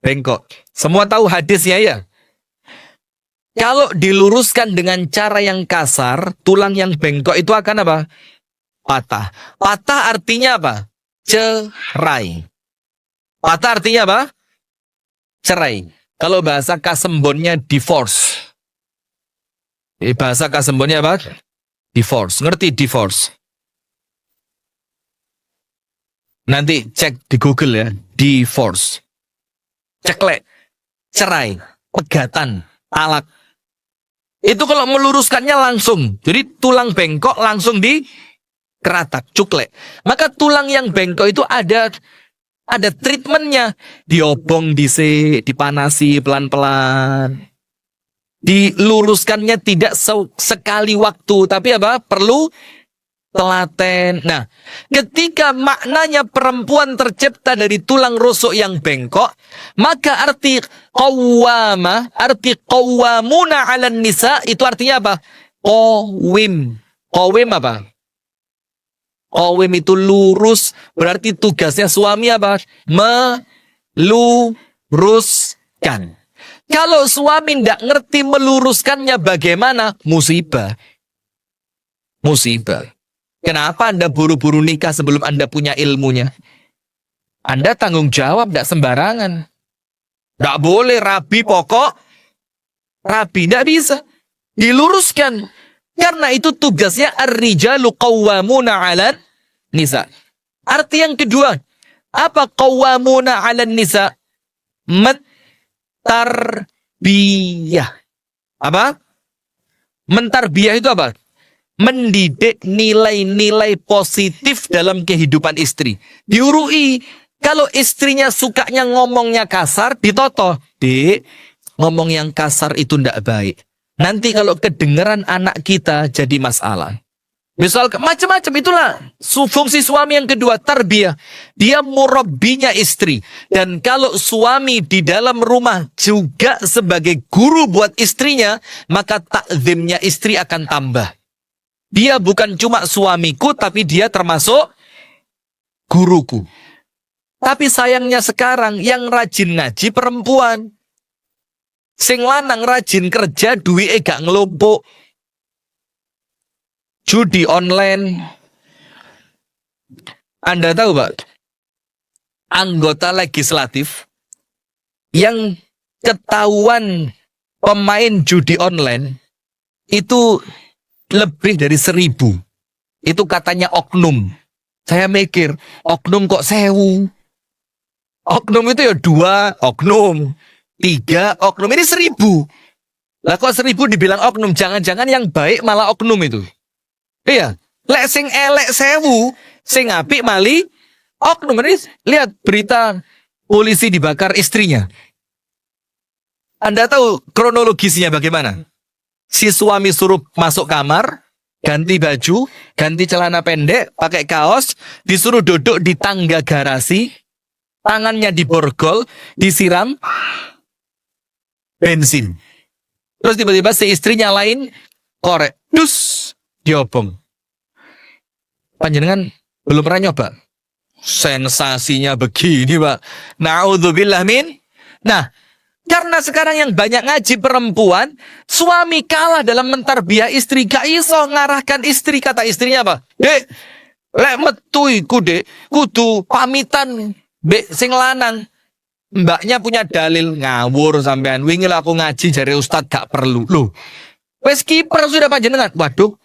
bengkok. Semua tahu hadisnya ya? Kalau diluruskan dengan cara yang kasar, tulang yang bengkok itu akan apa? Patah. Patah artinya apa? Cerai. Patah artinya apa? Cerai. Kalau bahasa Kasembonnya divorce. Bahasa Kasembonnya apa? Divorce. Ngerti divorce? Nanti cek di Google ya. Divorce. Ceklek. Cerai. Pegatan. Talak. Itu kalau meluruskannya langsung. Jadi tulang bengkok langsung di keratak. Cuklek. Maka tulang yang bengkok itu ada treatmentnya. Diobong dipanasi pelan-pelan. Diluruskannya tidak sekali waktu, tapi apa? Perlu telaten. Nah, ketika maknanya perempuan tercipta dari tulang rusuk yang bengkok, maka arti qawwamuna 'alan nisa itu artinya apa? qawim. Qawim apa? Qawim itu lurus, berarti tugasnya suami apa? Meluruskan. Kalau suami tidak ngerti meluruskannya bagaimana? Musibah. Musibah. Kenapa Anda buru-buru nikah sebelum Anda punya ilmunya? Anda tanggung jawab, tidak sembarangan. Tidak boleh rabi pokok. Rabi, tidak bisa. Diluruskan. Karena itu tugasnya ar-rijalu qawwamuna 'alan nisa. Arti yang kedua, apa qawwamuna 'alan nisa? Mentarbiyah. Apa? Mentarbiyah itu apa? Mendidik nilai-nilai positif dalam kehidupan istri. Diurui. Kalau istrinya sukanya ngomongnya kasar, ditoto. Dek, ngomong yang kasar itu tidak baik. Nanti kalau kedengeran anak kita jadi masalah. Misal macam-macam, itulah fungsi suami yang kedua, tarbiyah. Dia murabbinya istri. Dan kalau suami di dalam rumah juga sebagai guru buat istrinya, maka takzimnya istri akan tambah. Dia bukan cuma suamiku, tapi dia termasuk guruku. Tapi sayangnya sekarang yang rajin ngaji perempuan. Sing lanang rajin kerja, duit gak ngelompok. Judi online. Anda tahu, Pak? Anggota legislatif yang ketahuan pemain judi online itu lebih dari 1.000. Itu katanya oknum. Saya mikir, oknum kok 1.000? Oknum itu ya 2 oknum, 3 oknum, ini 1.000. Lah kok 1.000 dibilang oknum? Jangan-jangan yang baik malah oknum itu. Iya, lek sing elek 1.000, sing apik mali oknum. Ini lihat berita polisi dibakar istrinya. Anda tahu kronologisnya bagaimana? Si suami suruh masuk kamar, ganti baju, ganti celana pendek, pakai kaos, disuruh duduk di tangga garasi, tangannya diborgol, disiram bensin. Terus tiba-tiba si istrinya lain korek, dus, diobong. Panjenengan belum pernah nyoba? Sensasinya begini, Pak. Na'udzubillah min. Nah, karena sekarang yang banyak ngaji perempuan, suami kalah dalam mentarbiyah istri. Gak iso ngarahkan istri. Kata istrinya apa? Dek, lek metu iku dek, kudu pamitan Bek sing lanang. Mbaknya punya dalil, ngawur sampean. Wingi lah aku ngaji jare ustad gak perlu. Loh, wes kiper sudah panjenengan. Waduh,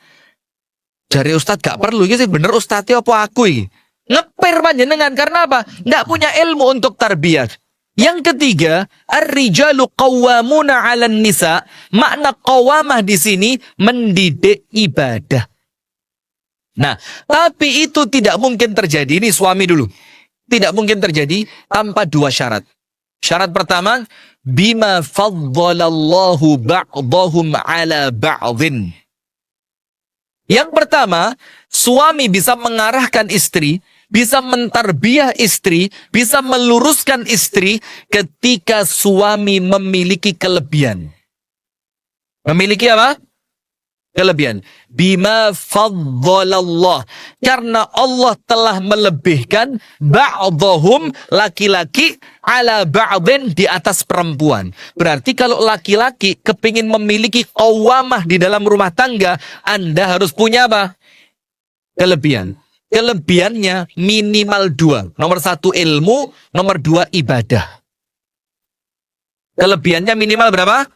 jare ustad gak perlu. Iki sih bener ustadnya apa aku iki? Ngeper panjenengan karena apa? Nggak punya ilmu untuk tarbiyah. Yang ketiga, ar-rijalu qawwamuna 'alan nisa. Makna qawamah di sini mendidik ibadah. Nah, tapi itu tidak mungkin terjadi. Ini suami dulu. Tidak mungkin terjadi tanpa 2 syarat. Syarat pertama, bima faddalallahu ba'dahum 'ala ba'dhin. Yang pertama, suami bisa mengarahkan istri, bisa mentarbiyah istri, bisa meluruskan istri ketika suami memiliki kelebihan. Memiliki apa? Kelebihan. Bima faddalallah. Karena Allah telah melebihkan ba'dahum, laki-laki, ala ba'dhin, di atas perempuan. Berarti kalau laki-laki kepingin memiliki qawamah di dalam rumah tangga, Anda harus punya apa? Kelebihan. Kelebihannya minimal 2. Nomor 1 ilmu, nomor 2 ibadah. Kelebihannya minimal berapa?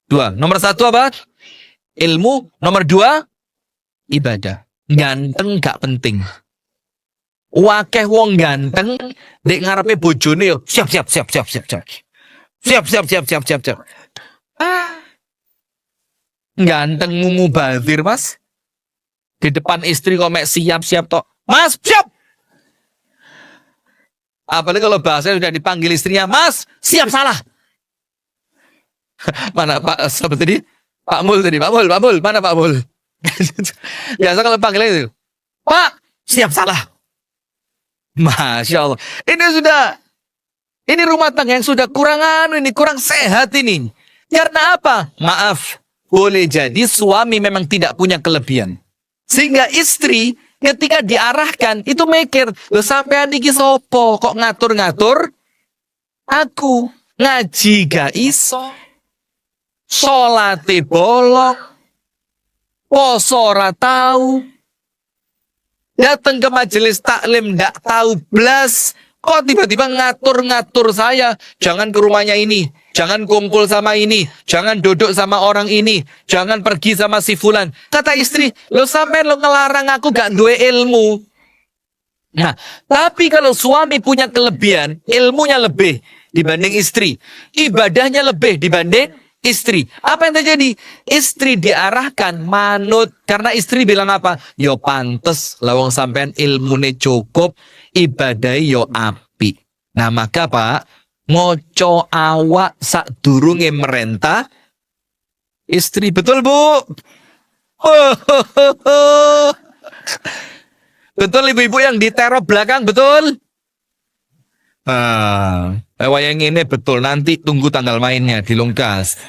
2. Nomor 1 apa? Ilmu, nomor 2 ibadah. Ganteng gak penting. Wakeh wong ganteng dek ngarepe bojone yo siap. Ganteng mumu bazir, Mas. Di depan istri kok mek siap tok. Mas, siap. Apalagi kalau bahasa sudah dipanggil istrinya, Mas, siap salah. Mana Pak seperti tadi? Pak Mul tadi, Pak Mul, mana Pak Mul? Biasa kalau panggilnya itu, Pak, siap salah. Masya Allah. Ini rumah tangga yang sudah kurang sehat ini. Karena apa? Maaf, boleh jadi suami memang tidak punya kelebihan. Sehingga istri ketika diarahkan itu mikir, "Loh sampean iki sopo kok ngatur-ngatur aku? Ngaji gak iso, salate bolong, poso ora tahu, datang ke majelis taklim ndak tahu blas, kok tiba-tiba ngatur-ngatur saya, jangan ke rumahnya ini, jangan kumpul sama ini, jangan duduk sama orang ini, jangan pergi sama si fulan." Kata istri, "Lo sampai lo ngelarang aku gak duwe ilmu." Nah, tapi kalau suami punya kelebihan, ilmunya lebih dibanding istri, ibadahnya lebih dibanding istri, apa yang terjadi? Istri diarahkan manut, karena istri bilang apa? Yo pantes lawang sampean ilmune cukup, ibadah yo api. Nah maka Pak, ngoco awak sadurunge merentah istri, betul Bu? Betul ibu-ibu yang diteror belakang, betul? Wayang ini betul, nanti tunggu tanggal mainnya di Lungkas.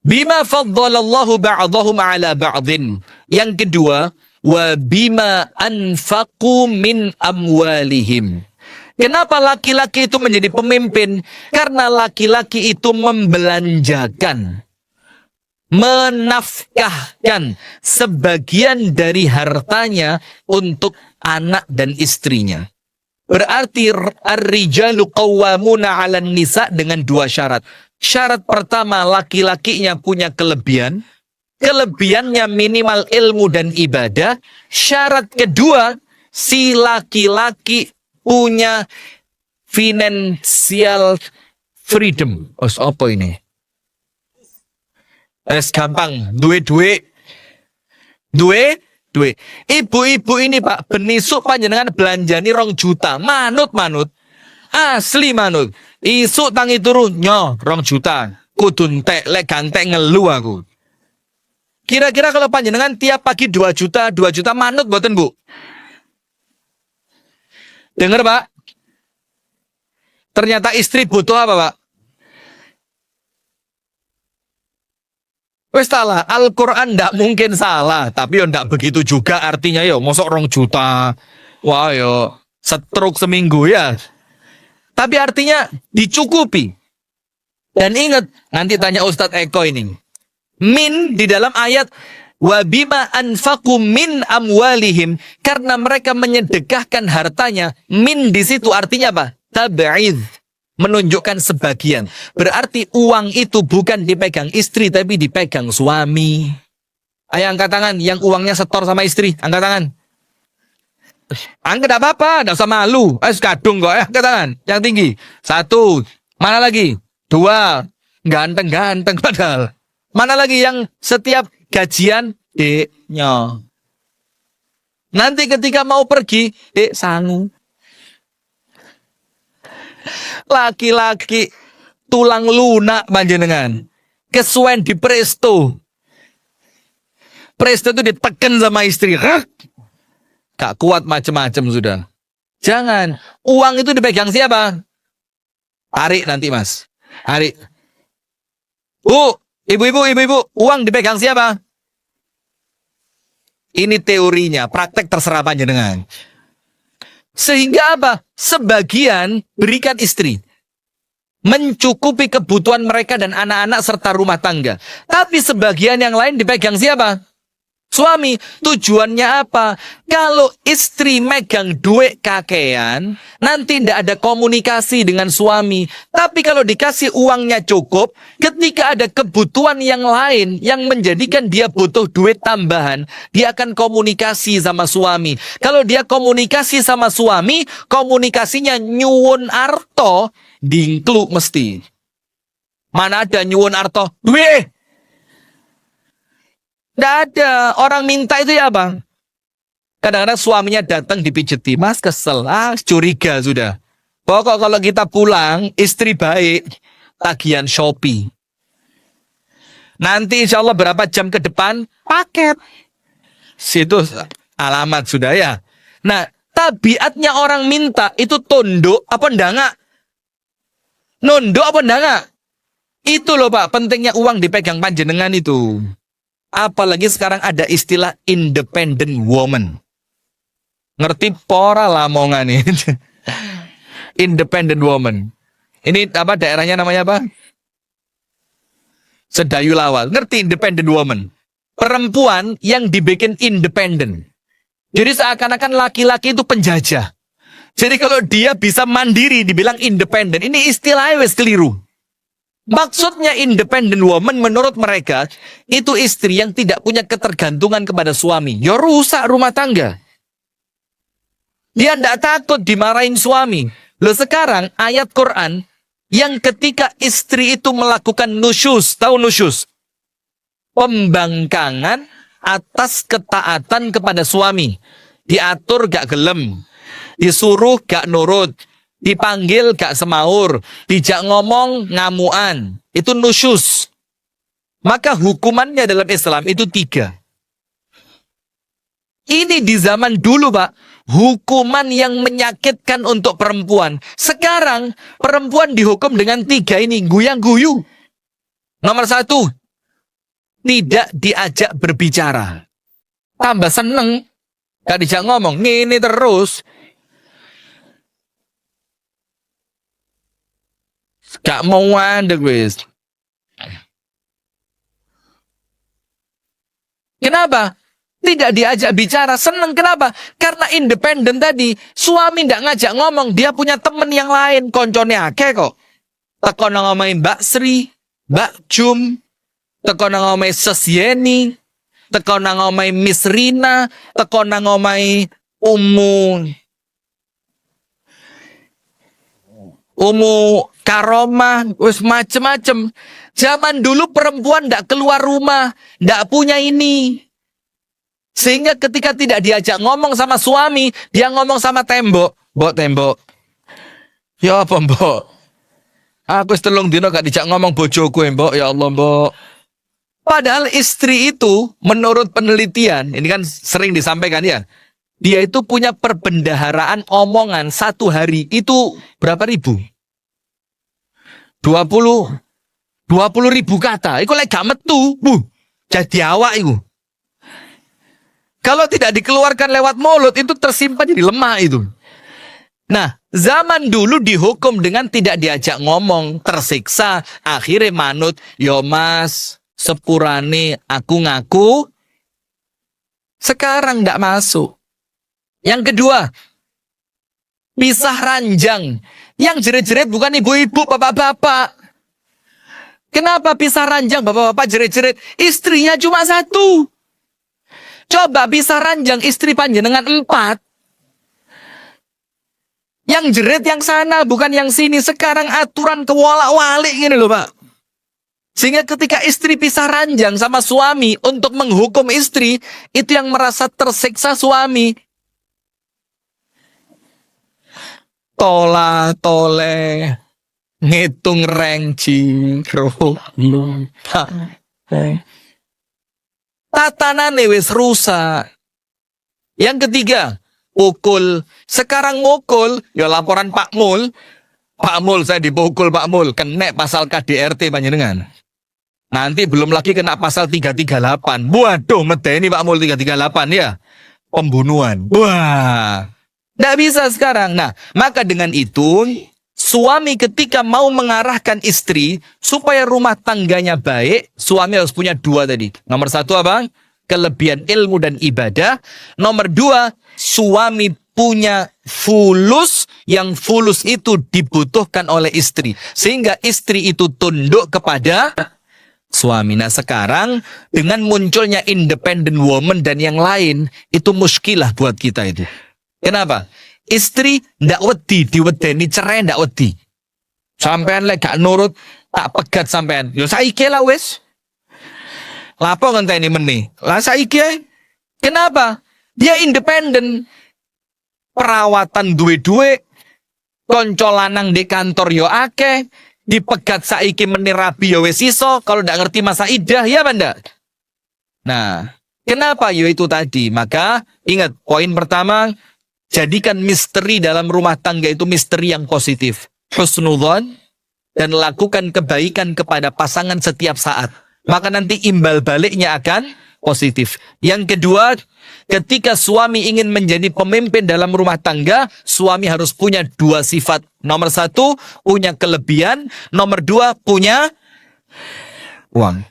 Bima faddalallahu ba'dahum ala ba'din. Yang kedua, wa bima anfaqu min amwalihim. Kenapa laki-laki itu menjadi pemimpin? Karena laki-laki itu membelanjakan, menafkahkan sebagian dari hartanya untuk anak dan istrinya. Berarti ar-rijalu qawwamuna 'alan nisa dengan dua syarat. Syarat pertama, laki-lakinya punya kelebihan. Kelebihannya minimal ilmu dan ibadah. Syarat kedua, si laki-laki punya financial freedom. Oh, apa ini? Gampang, duit. Ibu-ibu ini Pak, benisuk panjenengan belanjani 2 juta. Manut. Asli manut. Isuk tangi turu, 2 juta. Kudu entek, lek gantek ngelu aku. Kira-kira kalau panjenengan tiap pagi 2 juta, manut boten Bu? Dengar Pak. Ternyata istri butuh apa Pak? Wes salah, Al-Quran ndak mungkin salah, tapi yo ndak begitu juga artinya yo, mosok 2 juta, wah yo, stroke seminggu ya. Tapi artinya dicukupi. Dan ingat, nanti tanya Ustadz Eko ini, min di dalam ayat wa bima anfaqu min amwalihim, karena mereka menyedekahkan hartanya, min di situ artinya apa? Tab'idz. Menunjukkan sebagian. Berarti uang itu bukan dipegang istri, tapi dipegang suami. Ayo angkat tangan, yang uangnya setor sama istri. Angkat tangan. Angkat apa-apa, tidak usah malu. Kadung kok, angkat tangan. Yang tinggi. 1. Mana lagi? 2. Ganteng-ganteng padahal. Mana lagi yang setiap gajian? Deknya. Nanti ketika mau pergi, dek sangu. Laki-laki tulang lunak panjenengan, kesuwen di presto itu diteken sama istri, gak kuat macem-macem sudah. Jangan, uang itu dipegang siapa? Tarik nanti Mas, tarik. Ibu-ibu, uang dipegang siapa? Ini teorinya, praktek terserah panjenengan. Sehingga apa? Sebagian berikan istri, mencukupi kebutuhan mereka dan anak-anak serta rumah tangga. Tapi sebagian yang lain dipegang siapa? Suami. Tujuannya apa? Kalau istri megang duit kakean, nanti tidak ada komunikasi dengan suami. Tapi kalau dikasih uangnya cukup, ketika ada kebutuhan yang lain yang menjadikan dia butuh duit tambahan, dia akan komunikasi sama suami. Kalau dia komunikasi sama suami, komunikasinya nyuwun arto, dingkluk mesti. Mana ada nyuwun arto? Duit! Tidak ada. Orang minta itu ya apa? Kadang-kadang suaminya datang dipijeti. Mas kesel. Curiga sudah. Pokok kalau kita pulang, istri baik, tagihan Shopee. Nanti insya Allah berapa jam ke depan, paket. Situ alamat sudah ya. Nah, tabiatnya orang minta itu tunduk apa ndangak? Nunduk apa ndangak? Itu loh Pak, pentingnya uang dipegang panjenengan itu. Apalagi sekarang ada istilah independent woman. Ngerti pora lamongan nih. Independent woman. Ini apa daerahnya namanya apa? Sedayu Lawal. Ngerti independent woman? Perempuan yang dibikin independen. Jadi seakan-akan laki-laki itu penjajah. Jadi kalau dia bisa mandiri dibilang independen, ini istilahnya wes keliru. Maksudnya independent woman menurut mereka itu istri yang tidak punya ketergantungan kepada suami. Ya rusak rumah tangga. Dia tidak takut dimarahin suami. Loh sekarang ayat Quran yang ketika istri itu melakukan nusyus, tahu nusyus? Pembangkangan atas ketaatan kepada suami. Diatur gak gelem. Disuruh gak nurut. Dipanggil gak semaur. Dijak ngomong ngamuan. Itu nusyus. Maka hukumannya dalam Islam itu 3. Ini di zaman dulu Pak. Hukuman yang menyakitkan untuk perempuan. Sekarang perempuan dihukum dengan 3 ini. Guyang-guyu. Nomor 1. Tidak diajak berbicara. Tambah seneng. Gak dijak ngomong. Ngini terus. Gak mau mandek wis. Kenapa? Tidak diajak bicara. Seneng kenapa? Karena independen tadi. Suami tidak ngajak ngomong. Dia punya temen yang lain. Konconnya akeh kok. Teko nang omahe Mbak Sri, Mbak Jum, teko nang omahe Ses Yeni, teko nang omahe Miss Rina, teko nang omahe Umu Karomah, wis macem-macem. Zaman dulu perempuan ndak keluar rumah, ndak punya ini. Sehingga ketika tidak diajak ngomong sama suami, dia ngomong sama tembok. Mbok tembok. Ya apa mbok? Aku setelung dino gak dijak ngomong bojoku mbok. Ya Allah mbok. Padahal istri itu menurut penelitian, ini kan sering disampaikan ya. Dia itu punya perbendaharaan omongan 1 hari itu berapa ribu? 20 ribu kata. Iku lek gak metu, jadi awak iku. Kalau tidak dikeluarkan lewat mulut itu tersimpan di lemah itu. Nah, zaman dulu dihukum dengan tidak diajak ngomong, tersiksa, akhirnya manut, yo mas, sepurane aku ngaku. Sekarang tidak masuk. Yang kedua, pisah ranjang. Yang jerit-jerit bukan ibu-ibu, bapak-bapak. Kenapa pisah ranjang, bapak-bapak jerit-jerit? Istrinya cuma 1. Coba pisah ranjang istri panjenengan 4. Yang jerit yang sana bukan yang sini. Sekarang aturan kewolak-walik gini loh Pak. Sehingga ketika istri pisah ranjang sama suami untuk menghukum istri, itu yang merasa tersiksa suami. Tola tole ngitung rengci tatanane wis rusak. Yang ketiga, pukul. Sekarang mukul, ya laporan Pak Mul. Pak Mul saya dipukul Pak Mul, kena pasal KDRT panjenengan. Nanti belum lagi kena pasal 338. Waduh, medeni Pak Mul 338 ya. Pembunuhan. Wah. Tidak bisa sekarang. Nah, maka dengan itu suami ketika mau mengarahkan istri supaya rumah tangganya baik, suami harus punya 2 tadi. Nomor 1 apa? Kelebihan ilmu dan ibadah. Nomor 2, suami punya fulus, yang fulus itu dibutuhkan oleh istri. Sehingga istri itu tunduk kepada suami. Nah sekarang dengan munculnya independent woman dan yang lain, itu muskilah buat kita itu. Kenapa? Istri ndak wedi diwedeni cerai ndak wedi. Sampean lek gak nurut tak pegat sampean. Yo saiki lah wis. Lapo ngenteni meneh. Lah saiki ae. Kenapa? Dia independen. Perawatan duwe-duwe. Konco lanang di kantor yo akeh. Dipegat saiki meneh rabi yo wis iso. Kalau ndak ngerti masa idah ya banda. Nah, kenapa yo itu tadi? Maka ingat poin pertama, jadikan misteri dalam rumah tangga itu misteri yang positif. Husnudzon, dan lakukan kebaikan kepada pasangan setiap saat. Maka nanti imbal baliknya akan positif. Yang kedua, ketika suami ingin menjadi pemimpin dalam rumah tangga, suami harus punya dua sifat. Nomor satu, punya kelebihan. Nomor dua, punya uang.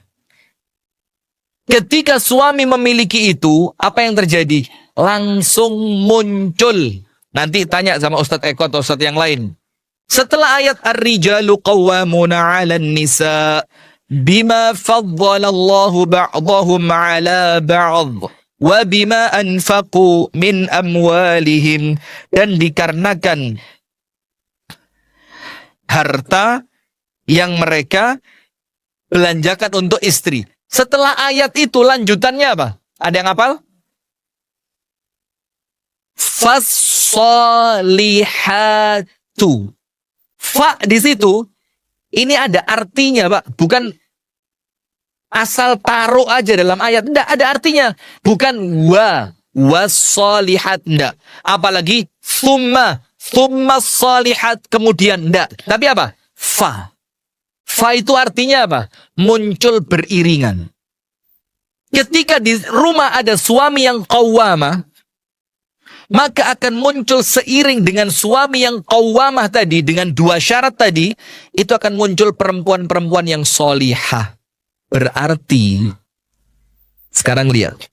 Ketika suami memiliki itu, apa yang terjadi? Langsung muncul. Nanti tanya sama Ustadz Eko atau Ustadz yang lain. Setelah ayat Ar-rijalu qawwamuna 'alan nisa bima faddalallahu ba'dahum 'ala ba'd wa bima anfaqu min amwalihim, dan dikarenakan harta yang mereka belanjakan untuk istri. Setelah ayat itu lanjutannya apa? Ada yang hafal? Fassolihatu. Fa di situ ini ada artinya, Pak. Bukan asal taruh aja dalam ayat. Enggak, ada artinya. Bukan wassolihat, enggak. Apalagi thumma solihat, kemudian enggak. Tapi apa? Fa. Fa itu artinya apa? Muncul beriringan. Ketika di rumah ada suami yang qawwamah, maka akan muncul seiring dengan suami yang qawwamah tadi, dengan dua syarat tadi, itu akan muncul perempuan-perempuan yang solihah. Berarti, sekarang lihat.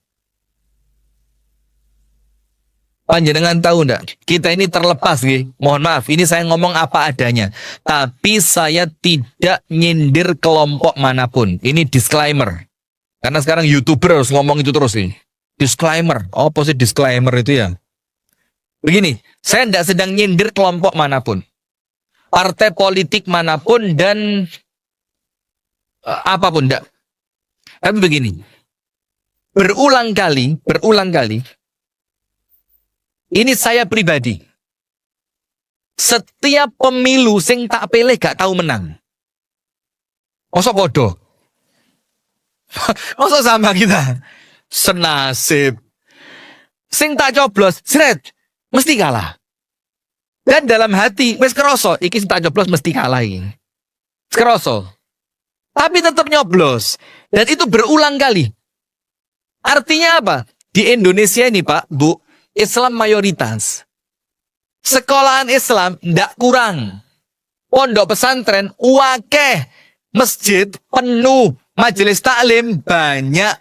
Panjenengan tahu enggak? Kita ini terlepas, mohon maaf, ini saya ngomong apa adanya. Tapi saya tidak nyindir kelompok manapun. Ini disclaimer. Karena sekarang YouTuber harus ngomong itu terus nih. Disclaimer. Oh, posisi disclaimer itu ya. Begini, saya tidak sedang nyindir kelompok manapun, partai politik manapun, dan apapun, tidak. Tapi begini, berulang kali, ini saya pribadi, setiap pemilu sing tak pilih gak tahu menang. Masa bodoh? Masa sama kita? Senasib. Sing tak coblos, seret. Mesti kalah. Dan dalam hati, wes keroso, iki tak nyoblos mesti kalah ini. Keroso. Tapi tetap nyoblos. Dan itu berulang kali. Artinya apa? Di Indonesia ini, Pak, Bu, Islam mayoritas. Sekolahan Islam ndak kurang. Pondok pesantren wakeh. Masjid penuh. Majelis taklim banyak.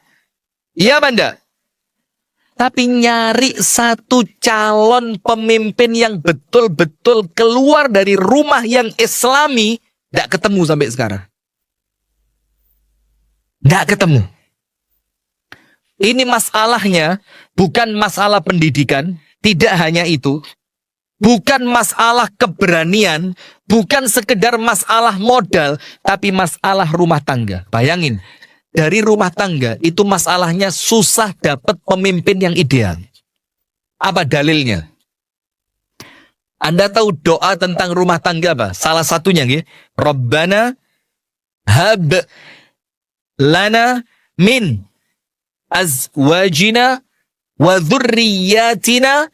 Iya, Banda? Tapi nyari satu calon pemimpin yang betul-betul keluar dari rumah yang islami, tidak ketemu sampai sekarang. Tidak ketemu. Ini masalahnya bukan masalah pendidikan, tidak hanya itu. Bukan masalah keberanian, bukan sekedar masalah modal, tapi masalah rumah tangga. Bayangin. Dari rumah tangga itu masalahnya susah dapat pemimpin yang ideal. Apa dalilnya? Anda tahu doa tentang rumah tangga apa? Salah satunya nggih, Rabbana hab lana min azwajina wa dzurriyyatina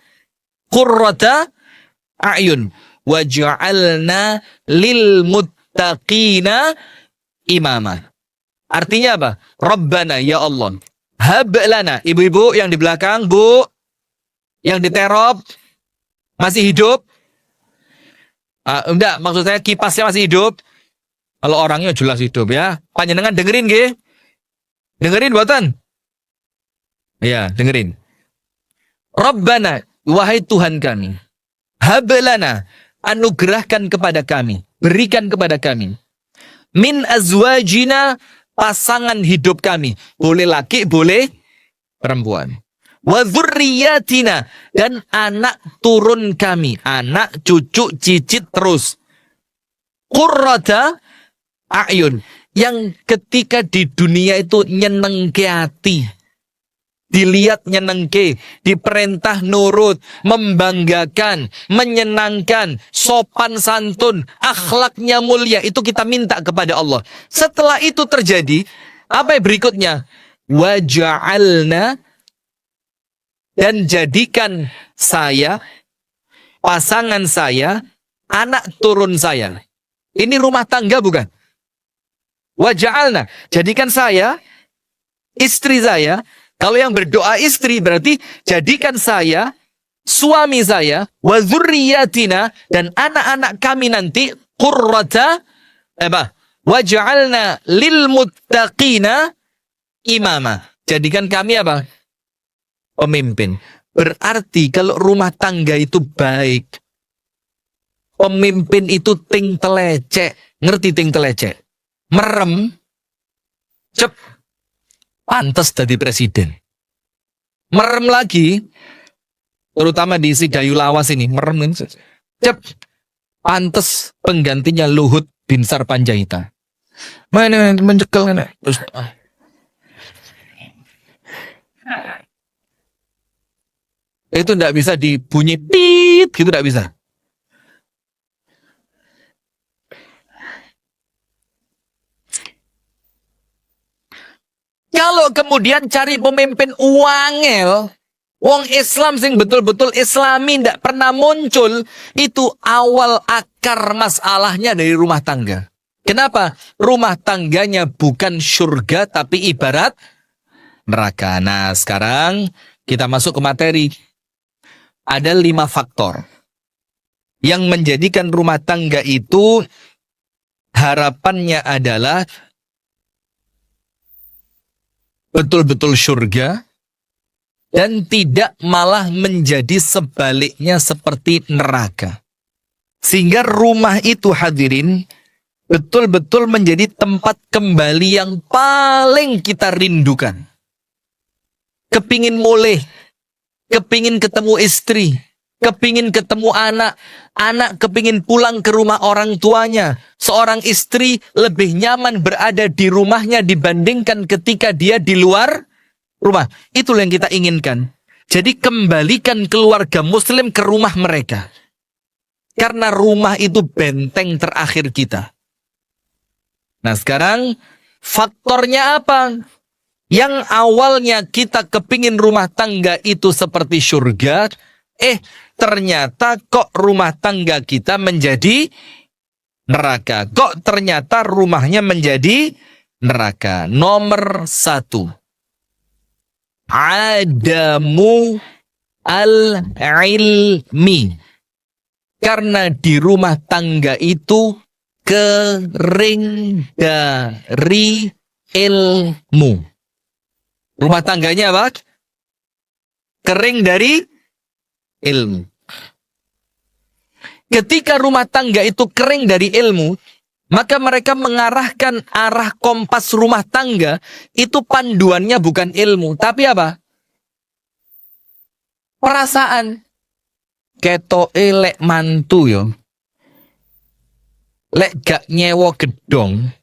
qurrata a'yun waj'alna lil muttaqina imama. Artinya apa? Rabbana, ya Allah. Hab lana. Ibu-ibu yang di belakang, Bu. Yang diterop. Masih hidup? Enggak, maksud saya kipasnya masih hidup. Kalau orangnya jelas hidup ya. Panjenengan dengerin nggih? Dengerin buatan? Ya, dengerin. Rabbana, wahai Tuhan kami. Hab lana, anugerahkan kepada kami. Berikan kepada kami. Min azwajina, pasangan hidup kami. Boleh laki, boleh perempuan. Wa dzurriyyatina, dan anak turun kami. Anak, cucu, cicit terus. Qurrata a'yun, yang ketika di dunia itu nyenengke hati. Dilihat nyenengke, diperintah nurut, membanggakan, menyenangkan, sopan santun, akhlaknya mulia. Itu kita minta kepada Allah. Setelah itu terjadi, apa yang berikutnya? Waja'alna, dan jadikan saya, pasangan saya, anak turun saya. Ini rumah tangga bukan? Waja'alna. Jadikan saya, istri saya, kalau yang berdoa istri berarti jadikan saya, suami saya, wa dzurriyyatina, dan anak-anak kami nanti qurrata waj'alna lil muttaqina imama. Jadikan kami apa? Pemimpin. Berarti kalau rumah tangga itu baik, pemimpin itu ting telecek. Ngerti ting telecek? Merem, cep, pantas jadi presiden. Merem lagi, terutama di si Dayu Lawas ini, merem, cep, pantas penggantinya Luhut Binsar Panjaitan. Mana mencekel kan? Terus, itu tidak bisa dibunyi tit, gitu tidak bisa. Kalau kemudian cari pemimpin uangel, wong Islam sing betul-betul Islami ndak pernah muncul, itu awal akar masalahnya dari rumah tangga. Kenapa? Rumah tangganya bukan surga tapi ibarat neraka. Nah, sekarang kita masuk ke materi. Ada 5 faktor yang menjadikan rumah tangga itu harapannya adalah betul-betul surga dan tidak malah menjadi sebaliknya seperti neraka. Sehingga rumah itu hadirin betul-betul menjadi tempat kembali yang paling kita rindukan. Kepingin mulih, kepingin ketemu istri, kepingin ketemu anak, anak kepingin pulang ke rumah orang tuanya. Seorang istri lebih nyaman berada di rumahnya dibandingkan ketika dia di luar rumah. Itulah yang kita inginkan. Jadi kembalikan keluarga muslim ke rumah mereka. Karena rumah itu benteng terakhir kita. Nah sekarang faktornya apa? Yang awalnya kita kepingin rumah tangga itu seperti surga, ternyata kok rumah tangga kita menjadi neraka. Kok ternyata rumahnya menjadi neraka. Nomor 1. Adamu al-ilmi. Karena di rumah tangga itu kering dari ilmu. Rumah tangganya apa? Kering dari ilmu. Ketika rumah tangga itu kering dari ilmu, maka mereka mengarahkan arah kompas rumah tangga itu panduannya bukan ilmu, tapi apa? Perasaan. Ketoke lek mantu yo. Lek gak nyewa gedong,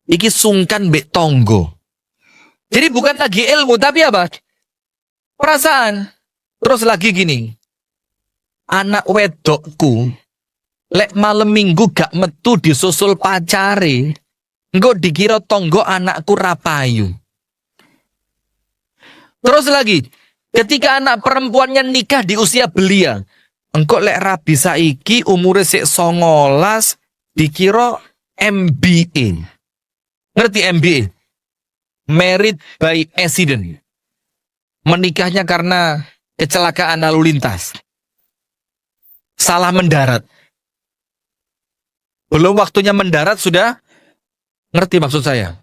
iki sungkan mbek tonggo. Jadi bukan lagi ilmu, tapi apa? Perasaan. Terus lagi gini. Anak wedokku, lek malam minggu gak metu disusul pacare, engko dikira tonggo anakku rapayu. Terus lagi, ketika anak perempuannya nikah di usia belia, engko lek rabi saiki umure sik 19 dikira MBA. Ngerti MBA? Married by accident. Menikahnya karena kecelakaan lalu lintas. Salah mendarat. Belum waktunya mendarat sudah ngerti maksud saya.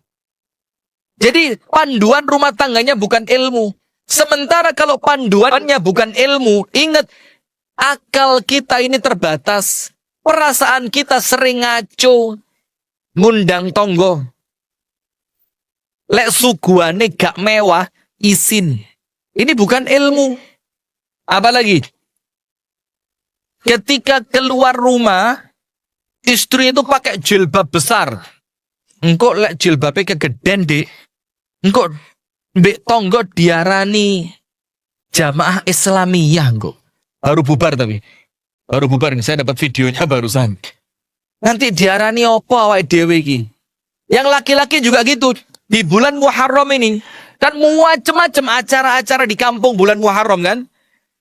Jadi panduan rumah tangganya bukan ilmu. Sementara kalau panduannya bukan ilmu, ingat akal kita ini terbatas. Perasaan kita sering ngaco, ngundang tonggo. Lek suguhane gak mewah, izin. Ini bukan ilmu. Apalagi ketika keluar rumah, istri itu pakai jilbab besar. Engkau lek jilbabnya kegedean, Dik. Engkau mbek tonggo diarani jamaah Islamiyah engkau. Baru bubar tapi. Baru bubar nih, saya dapat videonya barusan. Nanti diarani apa awake dhewe iki? Yang laki-laki juga gitu. Di bulan Muharram ini kan macam-macam acara-acara di kampung bulan Muharram kan?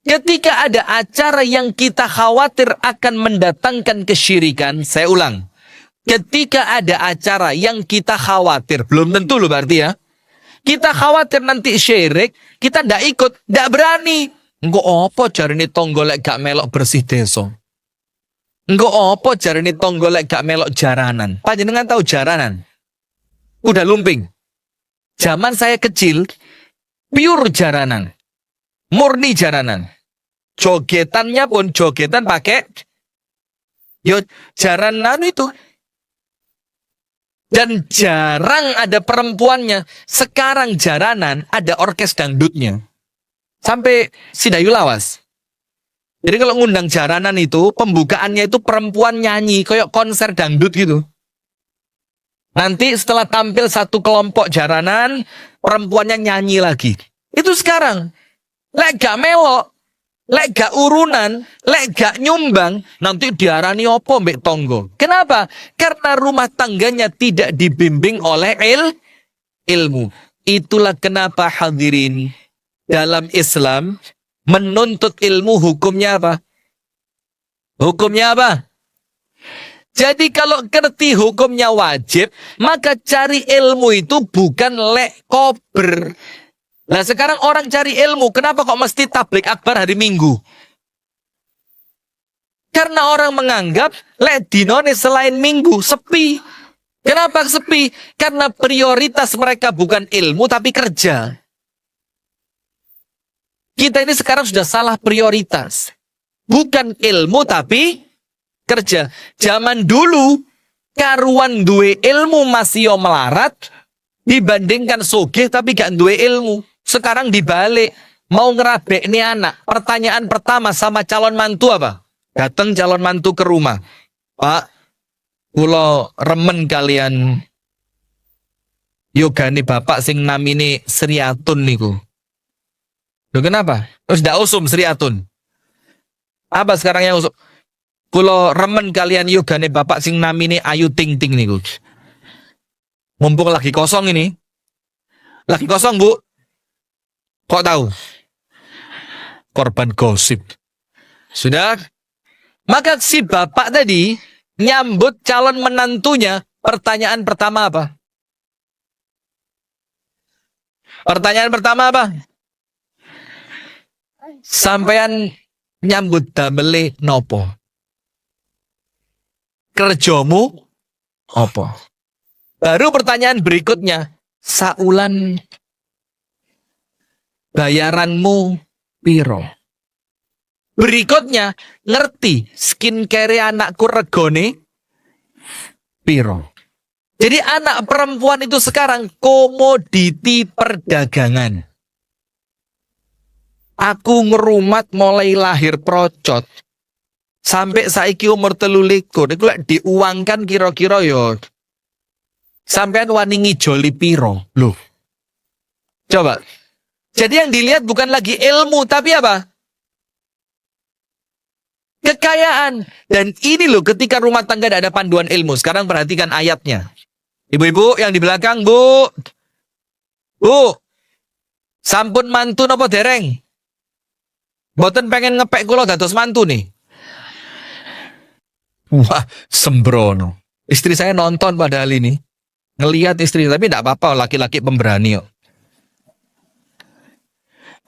Ketika ada acara yang kita khawatir akan mendatangkan kesyirikan, saya ulang. Ketika ada acara yang kita khawatir, belum tentu loh berarti ya. Kita khawatir nanti syirik, kita ndak ikut, ndak berani. Engko apa jarine tonggo lek gak melok bersih desa? Engko apa jarine tonggo lek gak melok jaranan? Panjenengan tahu jaranan? Udah lumping. Zaman saya kecil, pure jaranan. Murni jaranan. Jogetannya pun jogetan pakai yo jaranan itu. Dan jarang ada perempuannya. Sekarang jaranan ada orkes dangdutnya. Sampai Sidayu lawas. Jadi kalau ngundang jaranan itu, pembukaannya itu perempuan nyanyi. Kayak konser dangdut gitu. Nanti setelah tampil satu kelompok jaranan, perempuannya nyanyi lagi. Itu sekarang. Lek gak melok, lek gak urunan, lek gak nyumbang, nanti diarani opo mbek tonggo. Kenapa? Karena rumah tangganya tidak dibimbing oleh ilmu. Itulah kenapa hadirin dalam Islam menuntut ilmu hukumnya apa? Hukumnya apa? Jadi kalau ngerti hukumnya wajib, maka cari ilmu itu bukan lek kober. Nah sekarang orang cari ilmu, kenapa kok mesti tablik akbar hari Minggu? Karena orang menganggap lek dinone selain Minggu sepi. Kenapa sepi? Karena prioritas mereka bukan ilmu tapi kerja. Kita ini sekarang sudah salah prioritas. Bukan ilmu tapi kerja. Zaman dulu karuan duwe ilmu masih yo melarat dibandingkan sugih tapi gak duwe ilmu. Sekarang dibalik, mau ngerabek nih anak. Pertanyaan pertama sama calon mantu apa? Datang calon mantu ke rumah. Pak, kula remen kalian yogane bapak sing namine Sriatun niku. Loh kenapa? Terus ndak usum Sriatun. Apa sekarang yang usum? Kula remen kalian yogane bapak sing namine Ayu Ting Ting niku. Mumpung lagi kosong ini. Lagi kosong, Bu. Kok tahu? Korban gosip. Sudah? Maka si bapak tadi nyambut calon menantunya. Pertanyaan pertama apa? Pertanyaan pertama apa? Sampean nyambut damele nopo? Kerjomu apa? Baru pertanyaan berikutnya. Saulan bayaranmu piro? Berikutnya, ngerti skincare anakku regone piro? Jadi anak perempuan itu sekarang komoditi perdagangan. Aku ngerumat mulai lahir procot. Sampai saiki umur 23, itu lek diuangkan kira-kira yo. Sampean wani ngijoli piro? Loh. Coba. Jadi yang dilihat bukan lagi ilmu, tapi apa? Kekayaan. Dan ini loh ketika rumah tangga tidak ada panduan ilmu. Sekarang perhatikan ayatnya. Ibu-ibu yang di belakang, Bu. Bu. Sampun mantu napa dereng? Mboten pengen ngepek kula dados mantu nih. Wah, sembrono. Istri saya nonton padahal ini. Ngelihat istri, tapi tidak apa-apa, laki-laki pemberani kok.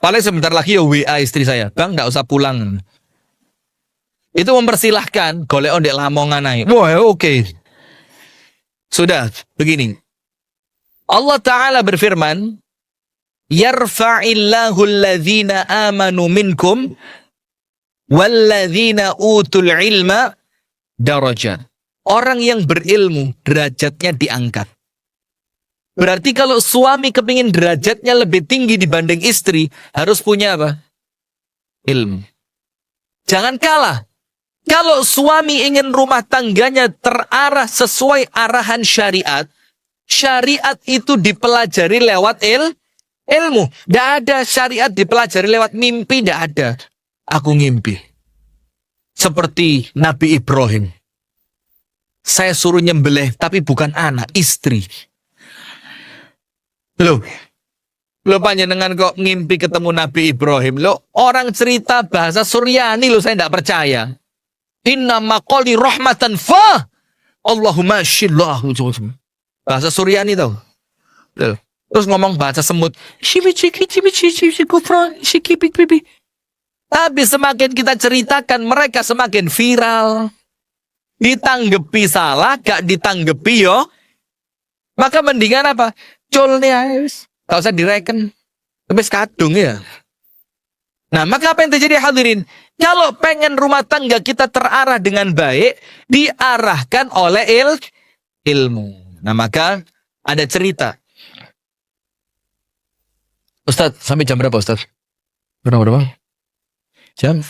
Paling sebentar lagi ya WA istri saya. Bang, tidak usah pulang. Itu mempersilahkan. Golek ondek lamongan aja. Wah, oke. Sudah, begini. Allah Ta'ala berfirman, Yarfa'illahu alladhina amanu minkum walladhina utul ilma darajat. Orang yang berilmu, derajatnya diangkat. Berarti kalau suami kepingin derajatnya lebih tinggi dibanding istri, harus punya apa? Ilmu. Jangan kalah. Kalau suami ingin rumah tangganya terarah sesuai arahan syariat, syariat itu dipelajari lewat ilmu. Tidak ada syariat dipelajari lewat mimpi, tidak ada. Aku ngimpi. Seperti Nabi Ibrahim. Saya suruh nyembelih, tapi bukan anak, istri. Loh panjenengan kok ngimpi ketemu Nabi Ibrahim. Loh, orang cerita bahasa Suryani loh, saya tidak percaya. Inna maqali rahmatan fa Allahumma shillahu. Bahasa Suryani tau. Terus ngomong bahasa semut. Tapi semakin kita ceritakan, mereka semakin viral. Ditanggepi salah, gak ditanggepi yo. Maka mendingan apa? Colnya gak usah direken. Tapi kadung ya. Nah, maka apa yang terjadi hadirin? Kalau pengen rumah tangga kita terarah dengan baik, diarahkan oleh ilmu. Nah, maka ada cerita. Ustadz, sampai jam berapa Ustadz? Berapa? Jam?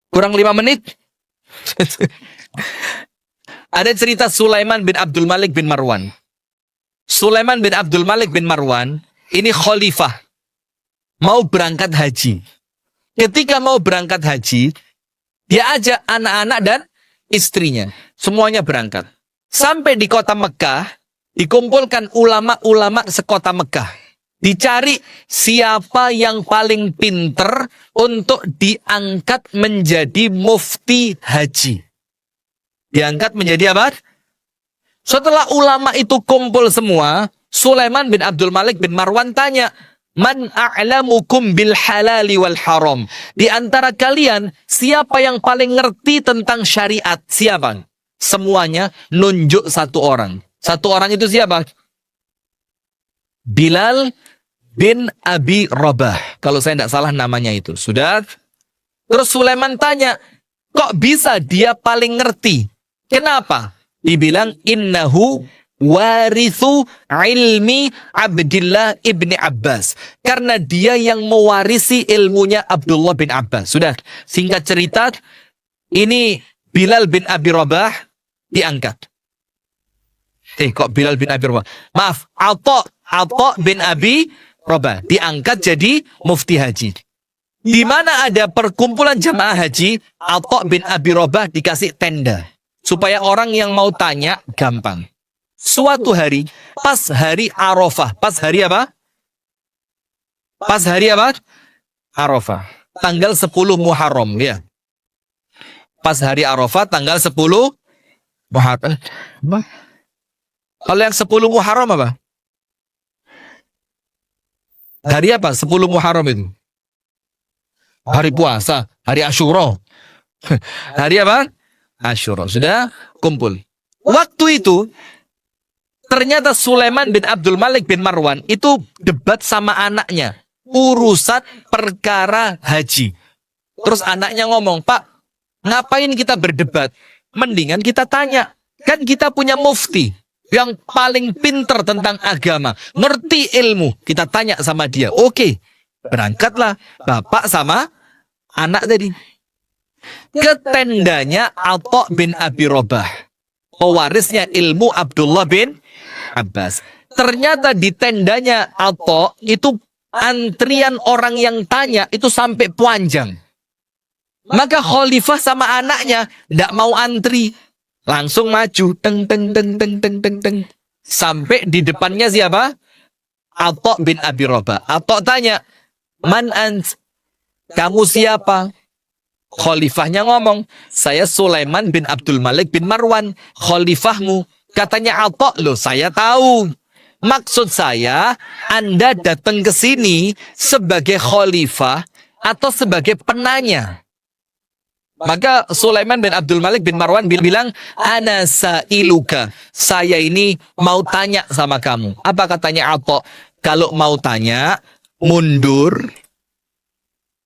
Kurang 5 menit? Ada cerita Sulaiman bin Abdul Malik bin Marwan. Sulaiman bin Abdul Malik bin Marwan, ini khalifah. Mau berangkat haji. Ketika mau berangkat haji, dia ajak anak-anak dan istrinya. Semuanya berangkat. Sampai di kota Mekah, dikumpulkan ulama-ulama sekota Mekah. Dicari siapa yang paling pinter untuk diangkat menjadi mufti haji. Diangkat menjadi apa? Setelah ulama itu kumpul semua, Sulaiman bin Abdul Malik bin Marwan tanya, Man a'lamukum bil halali wal haram. Di antara kalian, siapa yang paling ngerti tentang syariat? Siapa? Semuanya nunjuk satu orang. Satu orang itu siapa? Bilal bin Abi Rabah. Kalau saya tidak salah namanya itu. Sudah. Terus Sulaiman tanya, kok bisa dia paling ngerti? Kenapa? Dibilang, innahu warithu ilmi Abdillah ibni Abbas. Karena dia yang mewarisi ilmunya Abdullah bin Abbas. Sudah. Singkat cerita, ini Bilal bin Abi Rabah diangkat. Kok Bilal bin Abi Rabah? Maaf, Atha bin Abi Rabah diangkat jadi mufti haji. Di mana ada perkumpulan jamaah haji, Atha bin Abi Rabah dikasih tenda supaya orang yang mau tanya gampang. Suatu hari, pas hari Arafah, pas hari apa? Pas hari apa? Arafah. Tanggal 10 Muharram, ya. Pas hari Arafah tanggal 10 Muharram. Kalau yang 10 Muharram apa? Hari apa? 10 Muharram itu. Hari puasa, hari Asyura. Hari apa? Asyura. Sudah kumpul. Waktu itu ternyata Sulaiman bin Abdul Malik bin Marwan itu debat sama anaknya. Urusan perkara haji. Terus anaknya ngomong, Pak, ngapain kita berdebat? Mendingan kita tanya. Kan kita punya mufti yang paling pinter tentang agama, ngerti ilmu, kita tanya sama dia. Oke, berangkatlah bapak sama anak tadi ke tendanya Atha bin Abi Rabah, pewarisnya ilmu Abdullah bin Abbas. Ternyata di tendanya Atha itu antrian orang yang tanya itu sampai panjang. Maka khalifah sama anaknya tidak mau antri. Langsung maju, teng teng teng teng teng teng teng, sampai di depannya siapa? Atha bin Abi Rabah. Atha tanya, Man ant? Kamu siapa? Khalifahnya ngomong, saya Sulaiman bin Abdul Malik bin Marwan, khalifahmu. Katanya Atha, loh saya tahu. Maksud saya, Anda datang ke sini sebagai khalifah atau sebagai penanya. Maka Sulaiman bin Abdul Malik bin Marwan bilang, Ana sa'iluka. Saya ini mau tanya sama kamu. Apa katanya Atha? Kalau mau tanya, mundur,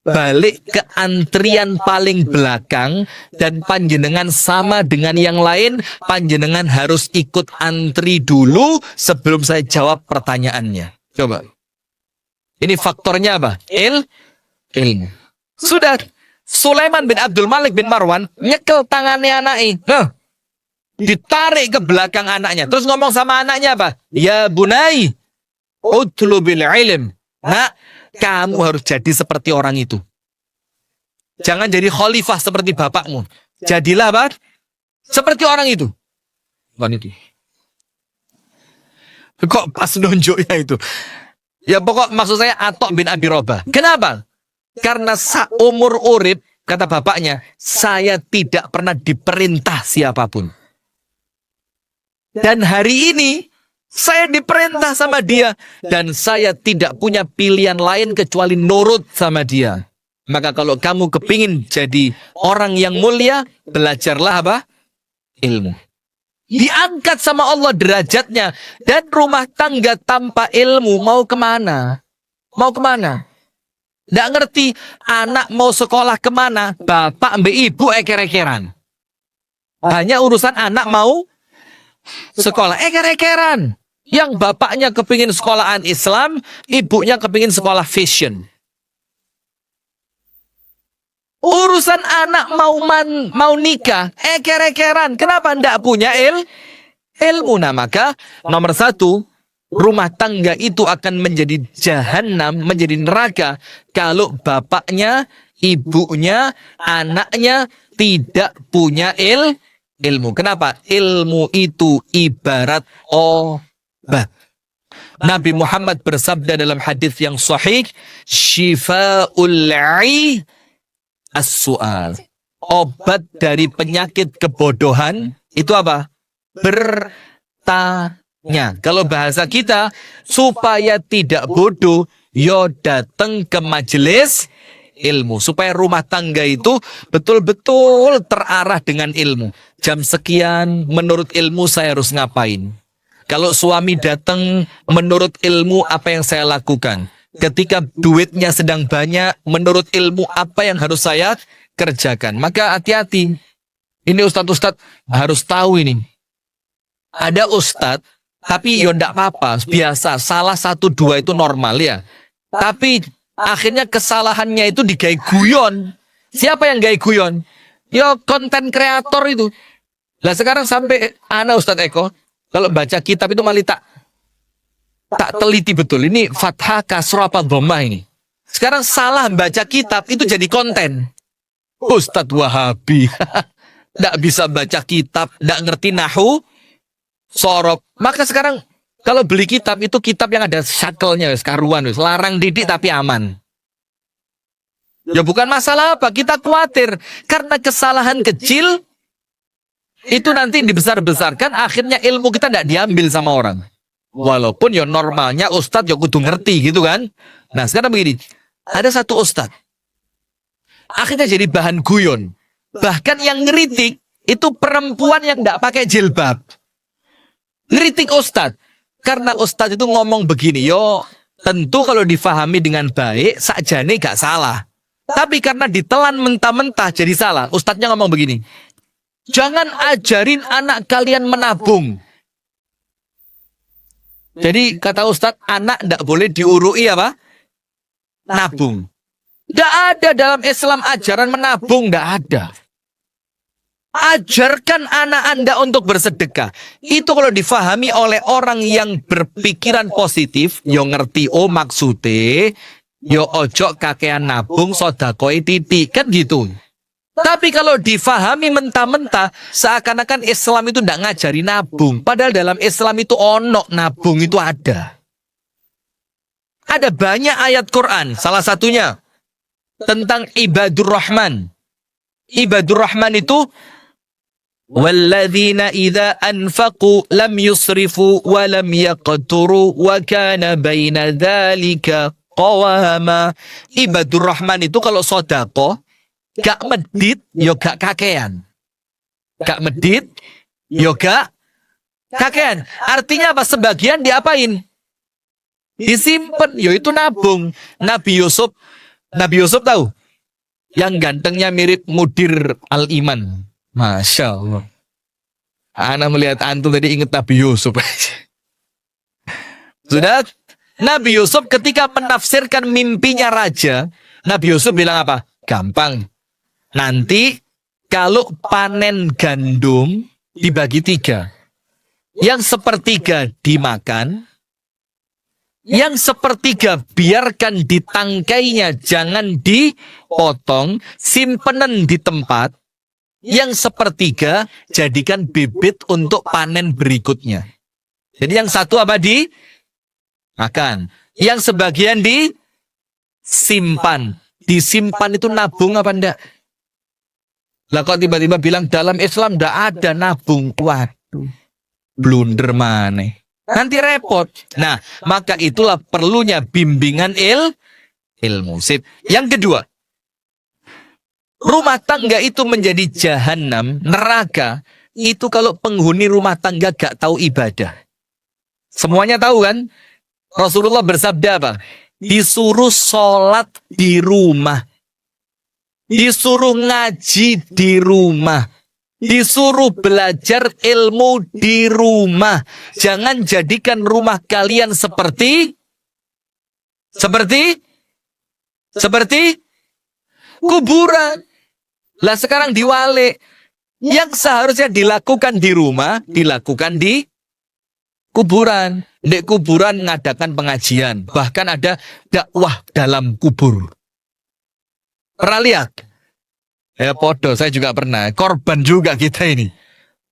balik ke antrian paling belakang, dan panjenengan sama dengan yang lain, panjenengan harus ikut antri dulu sebelum saya jawab pertanyaannya. Coba. Ini faktornya apa? Ilmu. Sudah. Sulaiman bin Abdul Malik bin Marwan nyekel tangannya anaknya. Ditarik ke belakang anaknya. Terus ngomong sama anaknya apa? Ya bunai, utlubil ilm. Nak, kamu harus jadi seperti orang itu. Jangan jadi khalifah seperti bapakmu. Jadilah apa? Seperti orang itu. Bukan itu. Kok pas nunjuknya itu? Ya pokok maksud saya Atha bin Abi Rabah. Kenapa? Karena seumur urip kata bapaknya, saya tidak pernah diperintah siapapun. Dan hari ini, saya diperintah sama dia. Dan saya tidak punya pilihan lain kecuali nurut sama dia. Maka kalau kamu kepingin jadi orang yang mulia, belajarlah apa? Ilmu. Diangkat sama Allah derajatnya. Dan rumah tangga tanpa ilmu mau kemana? Mau kemana? Nggak ngerti anak mau sekolah kemana, bapak mbak ibu eker-ekeran. Hanya urusan anak mau sekolah, eker-ekeran. Yang bapaknya kepingin sekolahan Islam, ibunya kepingin sekolah fashion. Urusan anak mau nikah, eker-ekeran. Kenapa ndak punya ilmu? Nah, maka nomor satu, rumah tangga itu akan menjadi jahanam, menjadi neraka kalau bapaknya, ibunya, anaknya tidak punya ilmu. Kenapa? Ilmu itu ibarat obat. Nabi Muhammad bersabda dalam hadis yang sahih, "Shifa'ul 'i as-su'al." Obat dari penyakit kebodohan itu apa? Bertanya. Kalau bahasa kita, supaya tidak bodoh, yo datang ke majelis ilmu. Supaya rumah tangga itu betul-betul terarah dengan ilmu. Jam sekian, menurut ilmu saya harus ngapain? Kalau suami datang, menurut ilmu apa yang saya lakukan? Ketika duitnya sedang banyak, menurut ilmu apa yang harus saya kerjakan? Maka hati-hati. Ini ustadz-ustadz harus tahu ini. Ada ustadz, tapi ya enggak apa-apa, biasa, salah 1-2 itu normal ya. Tapi akhirnya kesalahannya itu digawe guyon. Siapa yang gawe guyon? Ya konten kreator itu. Lah sekarang sampai Ustadz Eko, kalau baca kitab itu malah tak teliti betul. Ini fathah kasroh apa dhammah ini. Sekarang salah baca kitab itu jadi konten. Ustadz Wahabi. Nggak bisa baca kitab, nggak ngerti nahu, sorop. Maka sekarang kalau beli kitab itu kitab yang ada syakelnya, karuan, larang didik tapi aman. Ya bukan masalah apa, kita khawatir karena kesalahan kecil itu nanti dibesar-besarkan, akhirnya ilmu kita tidak diambil sama orang. Walaupun ya normalnya ustadz ya kudu ngerti gitu kan. Nah sekarang begini, ada satu ustadz akhirnya jadi bahan guyon. Bahkan yang ngeritik itu perempuan yang tidak pakai jilbab. Ngeritik ustadz. Karena ustadz itu ngomong begini, yo tentu kalau difahami dengan baik, sakjane gak salah. Tapi karena ditelan mentah-mentah jadi salah. Ustadznya ngomong begini, jangan ajarin anak kalian menabung. Jadi kata ustadz, anak tidak boleh diurui apa? Nabung. Tidak ada dalam Islam ajaran menabung, tidak ada. Ajarkan anak Anda untuk bersedekah. Itu kalau difahami oleh orang yang berpikiran positif, yo ngerti oh maksudnya, yo ojo kakean nabung sodakoi titik, kan gitu. Tapi kalau difahami mentah-mentah, seakan-akan Islam itu tidak ngajari nabung. Padahal dalam Islam itu ono nabung itu ada. Ada banyak ayat Quran, salah satunya tentang ibadur rahman. Ibadur rahman itu walladzina idza anfaqu lam yusrifu wa lam yaqturu wa kana baina dzalika qawama. Ibadur rahman itu kalau sedekah gak medit yo gak kakean. Gak medit yo gak kakean. Artinya apa? Sebagian diapain? Disimpan, yo itu nabung. Nabi Yusuf tahu? Yang gantengnya mirip Mudir Al-Iman. Masya Allah. Ana melihat antum tadi ingat Nabi Yusuf. Sudah? Nabi Yusuf ketika menafsirkan mimpinya raja, Nabi Yusuf bilang apa? Gampang. Nanti kalau panen gandum dibagi 3. Yang sepertiga dimakan, yang sepertiga biarkan di tangkainya, jangan dipotong, simpenan di tempat. Yang sepertiga jadikan bibit untuk panen berikutnya. Jadi yang satu apa dimakan, yang sebagian disimpan. Disimpan itu nabung apa enggak? Lah kok tiba-tiba bilang dalam Islam ndak ada nabung. Waduh, blunder mana? Nanti repot. Nah, maka itulah perlunya bimbingan ilmu. Sip. Yang kedua, rumah tangga itu menjadi jahanam, neraka. Itu kalau penghuni rumah tangga gak tahu ibadah. Semuanya tahu kan? Rasulullah bersabda apa? Disuruh sholat di rumah. Disuruh ngaji di rumah. Disuruh belajar ilmu di rumah. Jangan jadikan rumah kalian seperti kuburan. Lah sekarang diwalik. Yang seharusnya dilakukan di rumah, dilakukan di kuburan. Di kuburan ngadakan pengajian. Bahkan ada dakwah dalam kubur. Pernah lihat? Ya podo, saya juga pernah. Korban juga kita ini.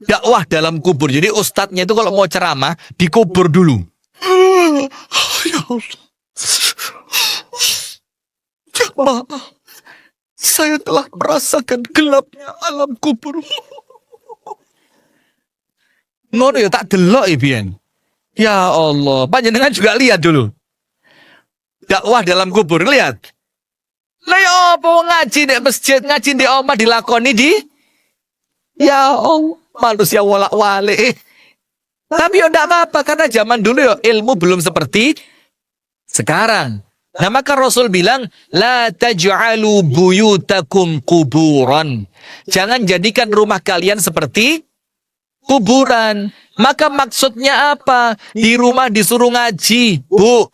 Dakwah dalam kubur. Jadi ustadznya itu kalau mau ceramah, dikubur dulu. Ya Allah. Ya maaf. Saya telah merasakan gelapnya alam kubur. Ngono ya tak delok Ibian. Ya Allah. Panjenengan juga lihat dulu. Dakwah dalam kubur, lihat. Lah ya apa ngaji di masjid, ngaji di omah dilakoni di ya Allah, manusia wolak-walik. Tapi ya enggak apa-apa karena zaman dulu ya ilmu belum seperti sekarang. Nah maka Rasul bilang la taj'alu buyutakum kuburan. Jangan jadikan rumah kalian seperti kuburan. Maka maksudnya apa? Di rumah disuruh ngaji, Bu.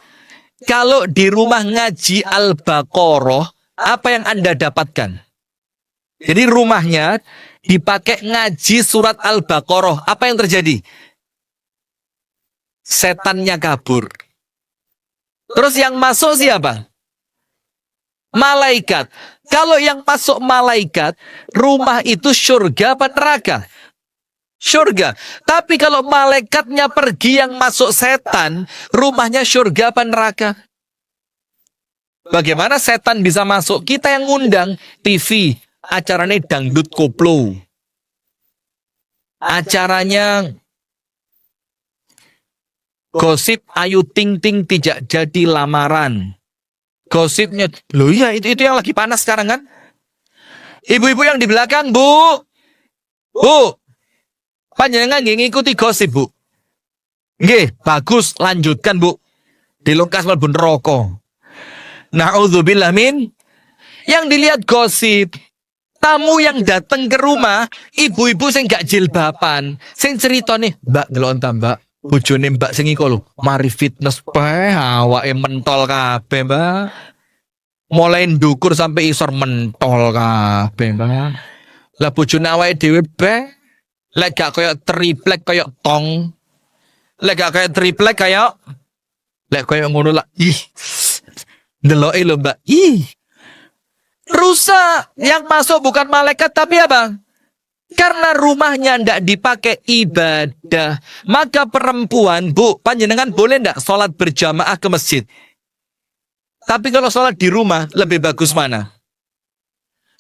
Kalau di rumah ngaji Al-Baqarah, apa yang Anda dapatkan? Jadi rumahnya dipakai ngaji surat Al-Baqarah. Apa yang terjadi? Setannya kabur. Terus yang masuk siapa? Malaikat. Kalau yang masuk malaikat, rumah itu surga apa neraka? Surga. Tapi kalau malaikatnya pergi yang masuk setan, rumahnya surga apa neraka? Bagaimana setan bisa masuk? Kita yang ngundang TV, acaranya dangdut koplo. Acaranya gosip Ayu Ting Ting tidak jadi lamaran. Gosipnya, loh iya itu yang lagi panas sekarang kan? Ibu-ibu yang di belakang, Bu. Bu, panjenengan nggih ngikuti gosip, Bu. Nggih, bagus, lanjutkan, Bu. Dilungkas mlebu neraka. Na'udzubillah min. Yang dilihat gosip, tamu yang datang ke rumah, ibu-ibu sing gak jilbaban, sing ceritane, Mbak ngelon ta, Mbak. Bojone Mbak sing iku lho, mari fitness bae, awake mentol kabeh, Mbak. Mulai ndukur sampai isor mentol kabeh, Mbak. Lah bojone awake dhewe bae, lek gak koyo triplek koyo tong. Lek gak koyo triplek koyo lek koyo ngono lah. Ih. Deloke lho, Mbak. Ih. Rusak. Yang masuk bukan malaikat tapi apa? Karena rumahnya ndak dipakai ibadah. Maka perempuan, Bu, panjenengan boleh ndak sholat berjamaah ke masjid? Tapi kalau sholat di rumah, lebih bagus mana?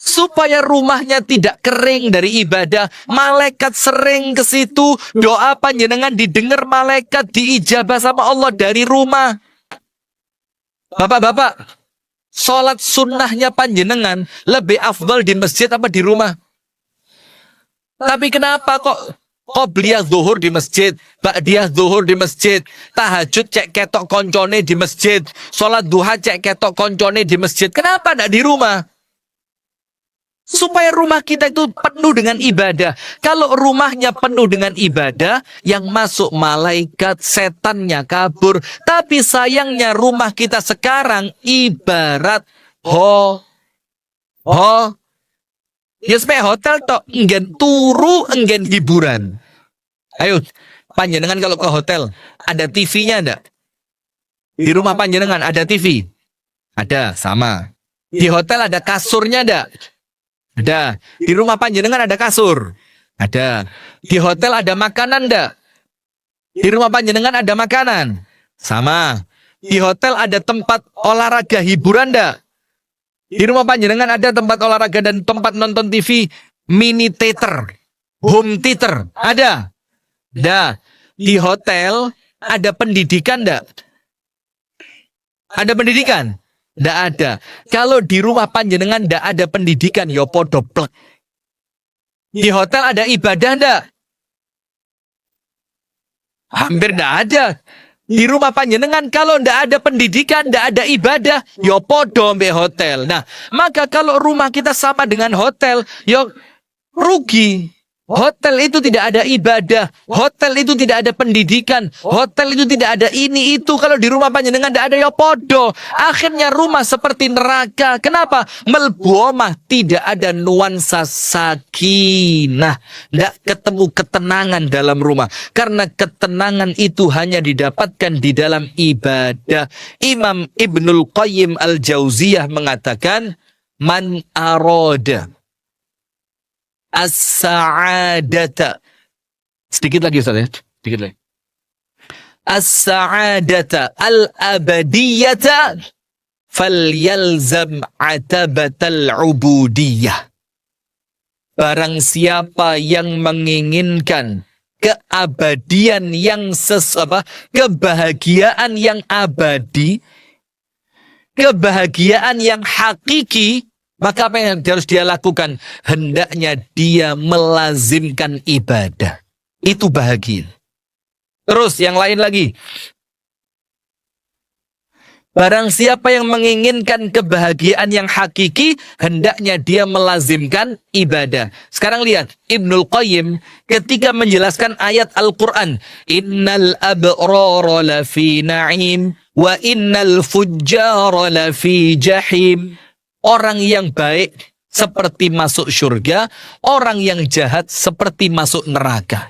Supaya rumahnya tidak kering dari ibadah. Malaikat sering ke situ. Doa panjenengan didengar malaikat, diijabah sama Allah dari rumah. Bapak-bapak, sholat sunnahnya panjenengan lebih afdal di masjid apa di rumah? Tapi kenapa kok qobliyah zuhur di masjid, ba'diyah zuhur di masjid, tahajud cek ketok koncone di masjid, sholat duha cek ketok koncone di masjid. Kenapa tidak di rumah? Supaya rumah kita itu penuh dengan ibadah. Kalau rumahnya penuh dengan ibadah, yang masuk malaikat, setannya kabur. Tapi sayangnya rumah kita sekarang ibarat ya sampai hotel tok, enggen turu, enggen hiburan. Ayo, panjenengan kalau ke hotel, ada TV-nya enggak? Di rumah panjenengan ada TV? Ada, sama. Di hotel ada kasurnya enggak? Ada. Di rumah panjenengan ada kasur? Ada. Di hotel ada makanan enggak? Di rumah panjenengan ada makanan? Sama. Di hotel ada tempat olahraga hiburan enggak? Di rumah panjenengan ada tempat olahraga dan tempat nonton TV mini theater, home theater, ada. Dah. Di hotel ada pendidikan enggak? Ada pendidikan? Enggak ada. Kalau di rumah panjenengan enggak ada pendidikan, ya podo plek. Di hotel ada ibadah enggak? Hampir enggak ada. Di rumah panjenengan kalau ndak ada pendidikan, ndak ada ibadah, yo podo mbek hotel. Nah, maka kalau rumah kita sama dengan hotel, yo rugi. Hotel itu tidak ada ibadah, hotel itu tidak ada pendidikan, hotel itu tidak ada ini itu. Kalau di rumah panjenengan ndak ada yo podo. Akhirnya rumah seperti neraka. Kenapa? Melbu omah tidak ada nuansa sakinah, ndak ketemu ketenangan dalam rumah. Karena ketenangan itu hanya didapatkan di dalam ibadah. Imam Ibnul Qayyim Al-Jauziyah mengatakan, man arada as-sa'adata. Sedikit lagi Ustaz ya. Sedikit lagi. As-sa'adata al-abadiyata falyalzam atabatal ubudiyah. Barang siapa yang menginginkan keabadian yang kebahagiaan yang abadi, kebahagiaan yang hakiki, maka apa yang harus dia lakukan? Hendaknya dia melazimkan ibadah. Itu bahagia. Terus yang lain lagi. Barang siapa yang menginginkan kebahagiaan yang hakiki, hendaknya dia melazimkan ibadah. Sekarang lihat, Ibnul Qayyim ketika menjelaskan ayat Al-Quran. Innal abrara lafi na'im, wa innal fujjara lafi jahim. Orang yang baik seperti masuk surga, orang yang jahat seperti masuk neraka.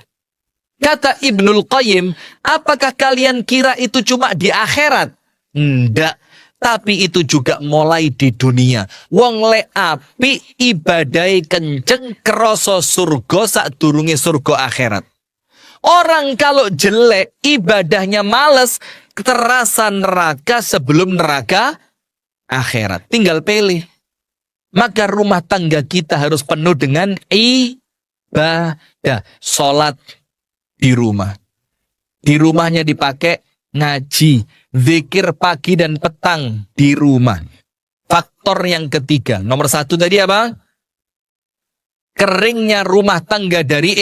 Kata Ibnul Qayyim, apakah kalian kira itu cuma di akhirat? Enggak, tapi itu juga mulai di dunia. Wong le api ibadai kenceng kroso surga sadurunge surga akhirat. Orang kalau jelek ibadahnya males, terasa neraka sebelum neraka akhirat. Tinggal pilih. Maka rumah tangga kita harus penuh dengan ibadah. Sholat di rumah. Di rumahnya dipakai ngaji. Zikir pagi dan petang di rumah. Faktor yang ketiga. Nomor 1 tadi apa? Keringnya rumah tangga dari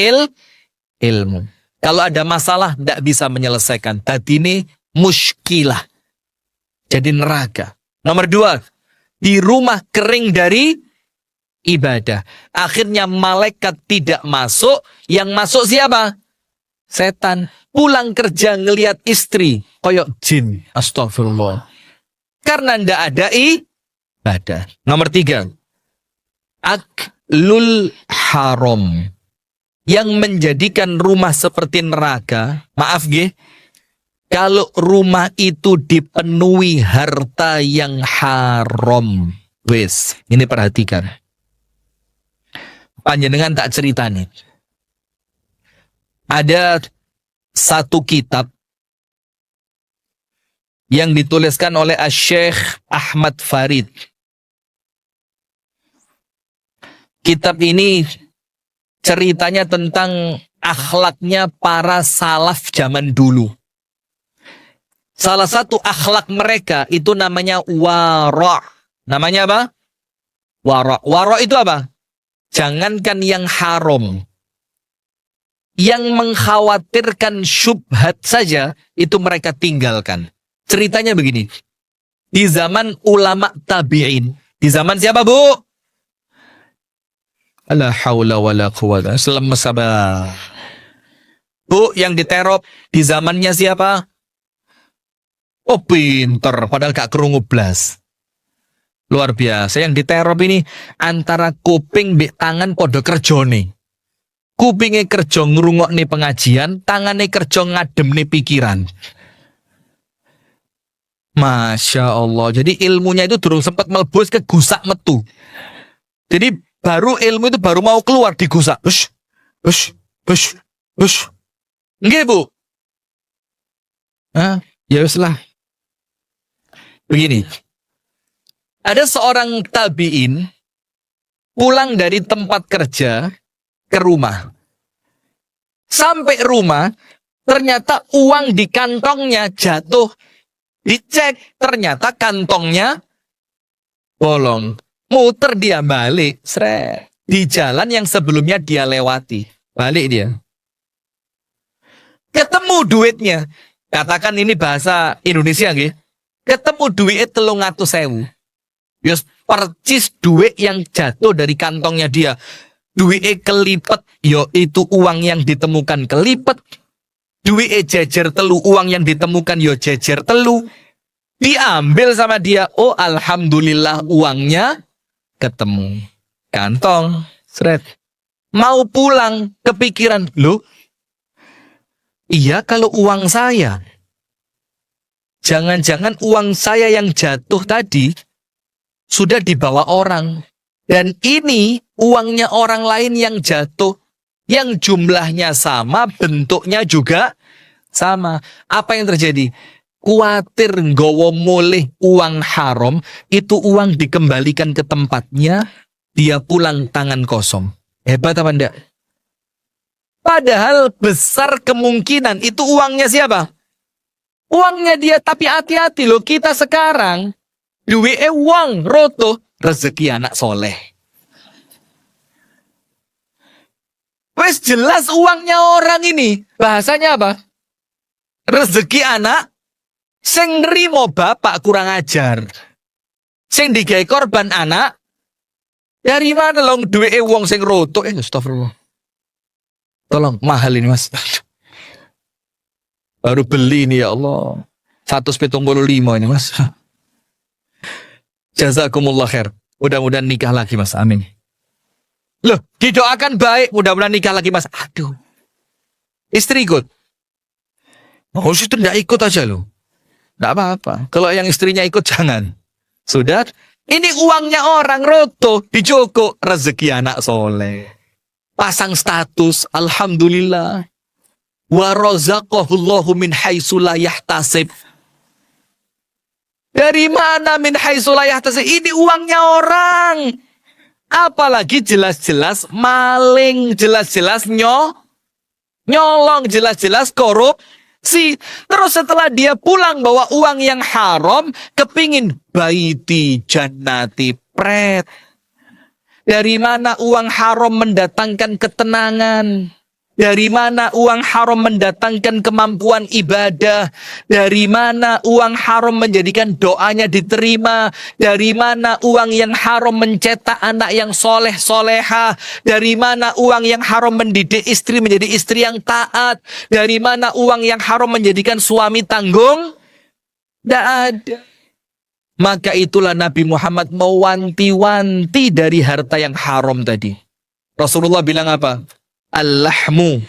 ilmu. Kalau ada masalah tidak bisa menyelesaikan. Tadi ini muskilah. Jadi neraka. Nomor 2, di rumah kering dari ibadah. Akhirnya malaikat tidak masuk. Yang masuk siapa? Setan. Pulang kerja ngelihat istri. Koyok jin. Astagfirullah. Karena ndak ada ibadah. Nomor 3. Aklul haram. Yang menjadikan rumah seperti neraka. Maaf nggih. Kalau rumah itu dipenuhi harta yang haram. Wes, ini perhatikan. Panjenengan tak ceritani. Ada satu kitab yang dituliskan oleh Syekh Ahmad Farid. Kitab ini ceritanya tentang akhlaknya para salaf zaman dulu. Salah satu akhlak mereka itu namanya wara'. Namanya apa? Wara'. Wara' itu apa? Jangankan yang haram. Yang mengkhawatirkan syubhat saja, itu mereka tinggalkan. Ceritanya begini. Di zaman ulama tabi'in. Di zaman siapa, Bu? La haula wa la quwwata. Selamat sabar. Bu, yang diterop di zamannya siapa? Oh pinter, padahal gak kerungu blas. Luar biasa, yang diterop ini antara kuping mbek tangan podo kerjone. Kupingnya kerja ngrungokne pengajian, tangannya kerja ngademne pikiran. Masya Allah, jadi ilmunya itu durung sempat melebus ke gusak metu. Jadi baru ilmu itu baru mau keluar digusak. Hush. Nggih, Bu? Ya wis lah. Begini, ada seorang tabi'in, pulang dari tempat kerja ke rumah. Sampai rumah, ternyata uang di kantongnya jatuh. Dicek, ternyata kantongnya bolong. Muter dia balik, seret. Di jalan yang sebelumnya dia lewati. Balik dia. Ketemu duitnya. Katakan ini bahasa Indonesia nggih. Ketemu duitnya 300.000. Yos percis duit yang jatuh dari kantongnya dia. Duitnya kelipet, yo itu uang yang ditemukan kelipet. Duitnya jejer telu, uang yang ditemukan yo jejer telu. Diambil sama dia. Oh alhamdulillah uangnya ketemu. Kantong, seret. Mau pulang, kepikiran, loh. Iya kalau uang saya. Jangan-jangan uang saya yang jatuh tadi sudah dibawa orang. Dan ini uangnya orang lain yang jatuh. Yang jumlahnya sama, bentuknya juga sama. Apa yang terjadi? Kuatir nggowo mulih uang haram, itu uang dikembalikan ke tempatnya, dia pulang tangan kosong. Hebat apa enggak? Padahal besar kemungkinan itu uangnya siapa? Uangnya dia, tapi hati-hati loh, kita sekarang duwe uang roto, rezeki anak soleh. Wes jelas uangnya orang ini. Bahasanya apa? Rezeki anak sing nrimo bapak kurang ajar. Sing digawe korban anak. Dari mana long duwe wong sing roto? Astagfirullah. Tolong, mahal ini mas. Baru beli ini ya Allah. 175 ini mas. Jazakumullah khair. Mudah-mudahan nikah lagi mas, amin. Loh, didoakan baik, mudah-mudahan nikah lagi mas. Aduh. Istri ikut. Oh, itu tidak ikut aja loh. Tidak apa-apa. Kalau yang istrinya ikut jangan. Sudah. Ini uangnya orang roto. Dijoko rezeki anak soleh. Pasang status. Alhamdulillah. Wa razaqahullahu min haitsu la yahtasib. Dari mana min haitsu la yahtasib? Ini uangnya orang. Apalagi jelas-jelas maling. Jelas-jelas nyolong. Jelas-jelas korupsi. Terus setelah dia pulang bawa uang yang haram, kepingin baiti jannati pret. Dari mana uang haram mendatangkan ketenangan? Dari mana uang haram mendatangkan kemampuan ibadah? Dari mana uang haram menjadikan doanya diterima? Dari mana uang yang haram mencetak anak yang soleh soleha? Dari mana uang yang haram mendidik istri menjadi istri yang taat? Dari mana uang yang haram menjadikan suami tanggung? Tidak ada. Maka itulah Nabi Muhammad mewanti-wanti dari harta yang haram tadi. Rasulullah bilang apa? Al-lahmu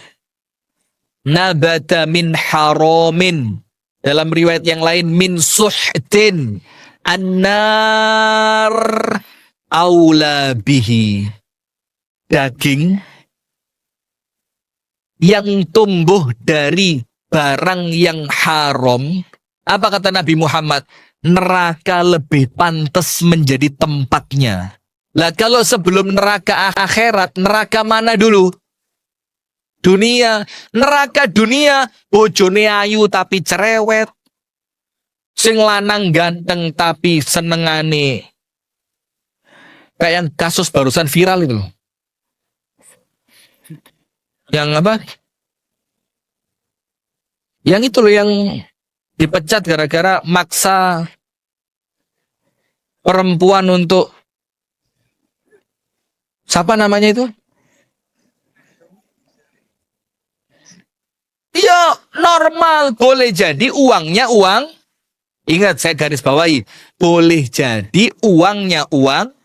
nabata min haramin. Dalam riwayat yang lain min suhtin an-nar aula bihi. Daging yang tumbuh dari barang yang haram. Apa kata Nabi Muhammad? Neraka lebih pantas menjadi tempatnya. Lah kalau sebelum neraka akhirat, neraka mana dulu? Dunia. Neraka dunia, bojone ayu tapi cerewet. Sing lanang ganteng tapi senengane. Kayak yang kasus barusan viral itu loh. Yang apa? Yang itu loh yang dipecat gara-gara maksa perempuan untuk siapa namanya itu? Ya normal, boleh jadi uangnya uang. Ingat saya garis bawahi, boleh jadi uangnya uang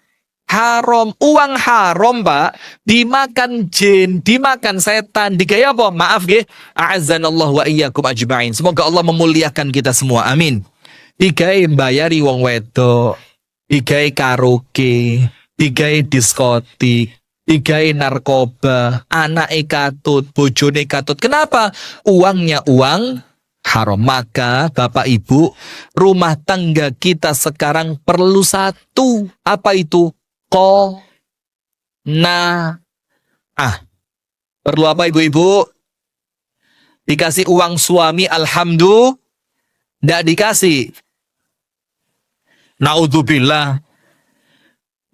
haram. Uang haram Pak, dimakan jin, dimakan setan, digaya apa? Maaf nggih, a'azzanallahu wa iyyakum ajma'in. Semoga Allah memuliakan kita semua, amin. Digawe bayari wong wedok, digawe karaoke, digawe diskotik, digawe narkoba, anake katut, bojone katut. Kenapa? Uangnya uang haram. Maka Bapak Ibu, rumah tangga kita sekarang perlu satu. Apa itu? Nah, perlu apa ibu-ibu? Dikasih uang suami, alhamdulillah, ndak dikasih. Naudzubillah.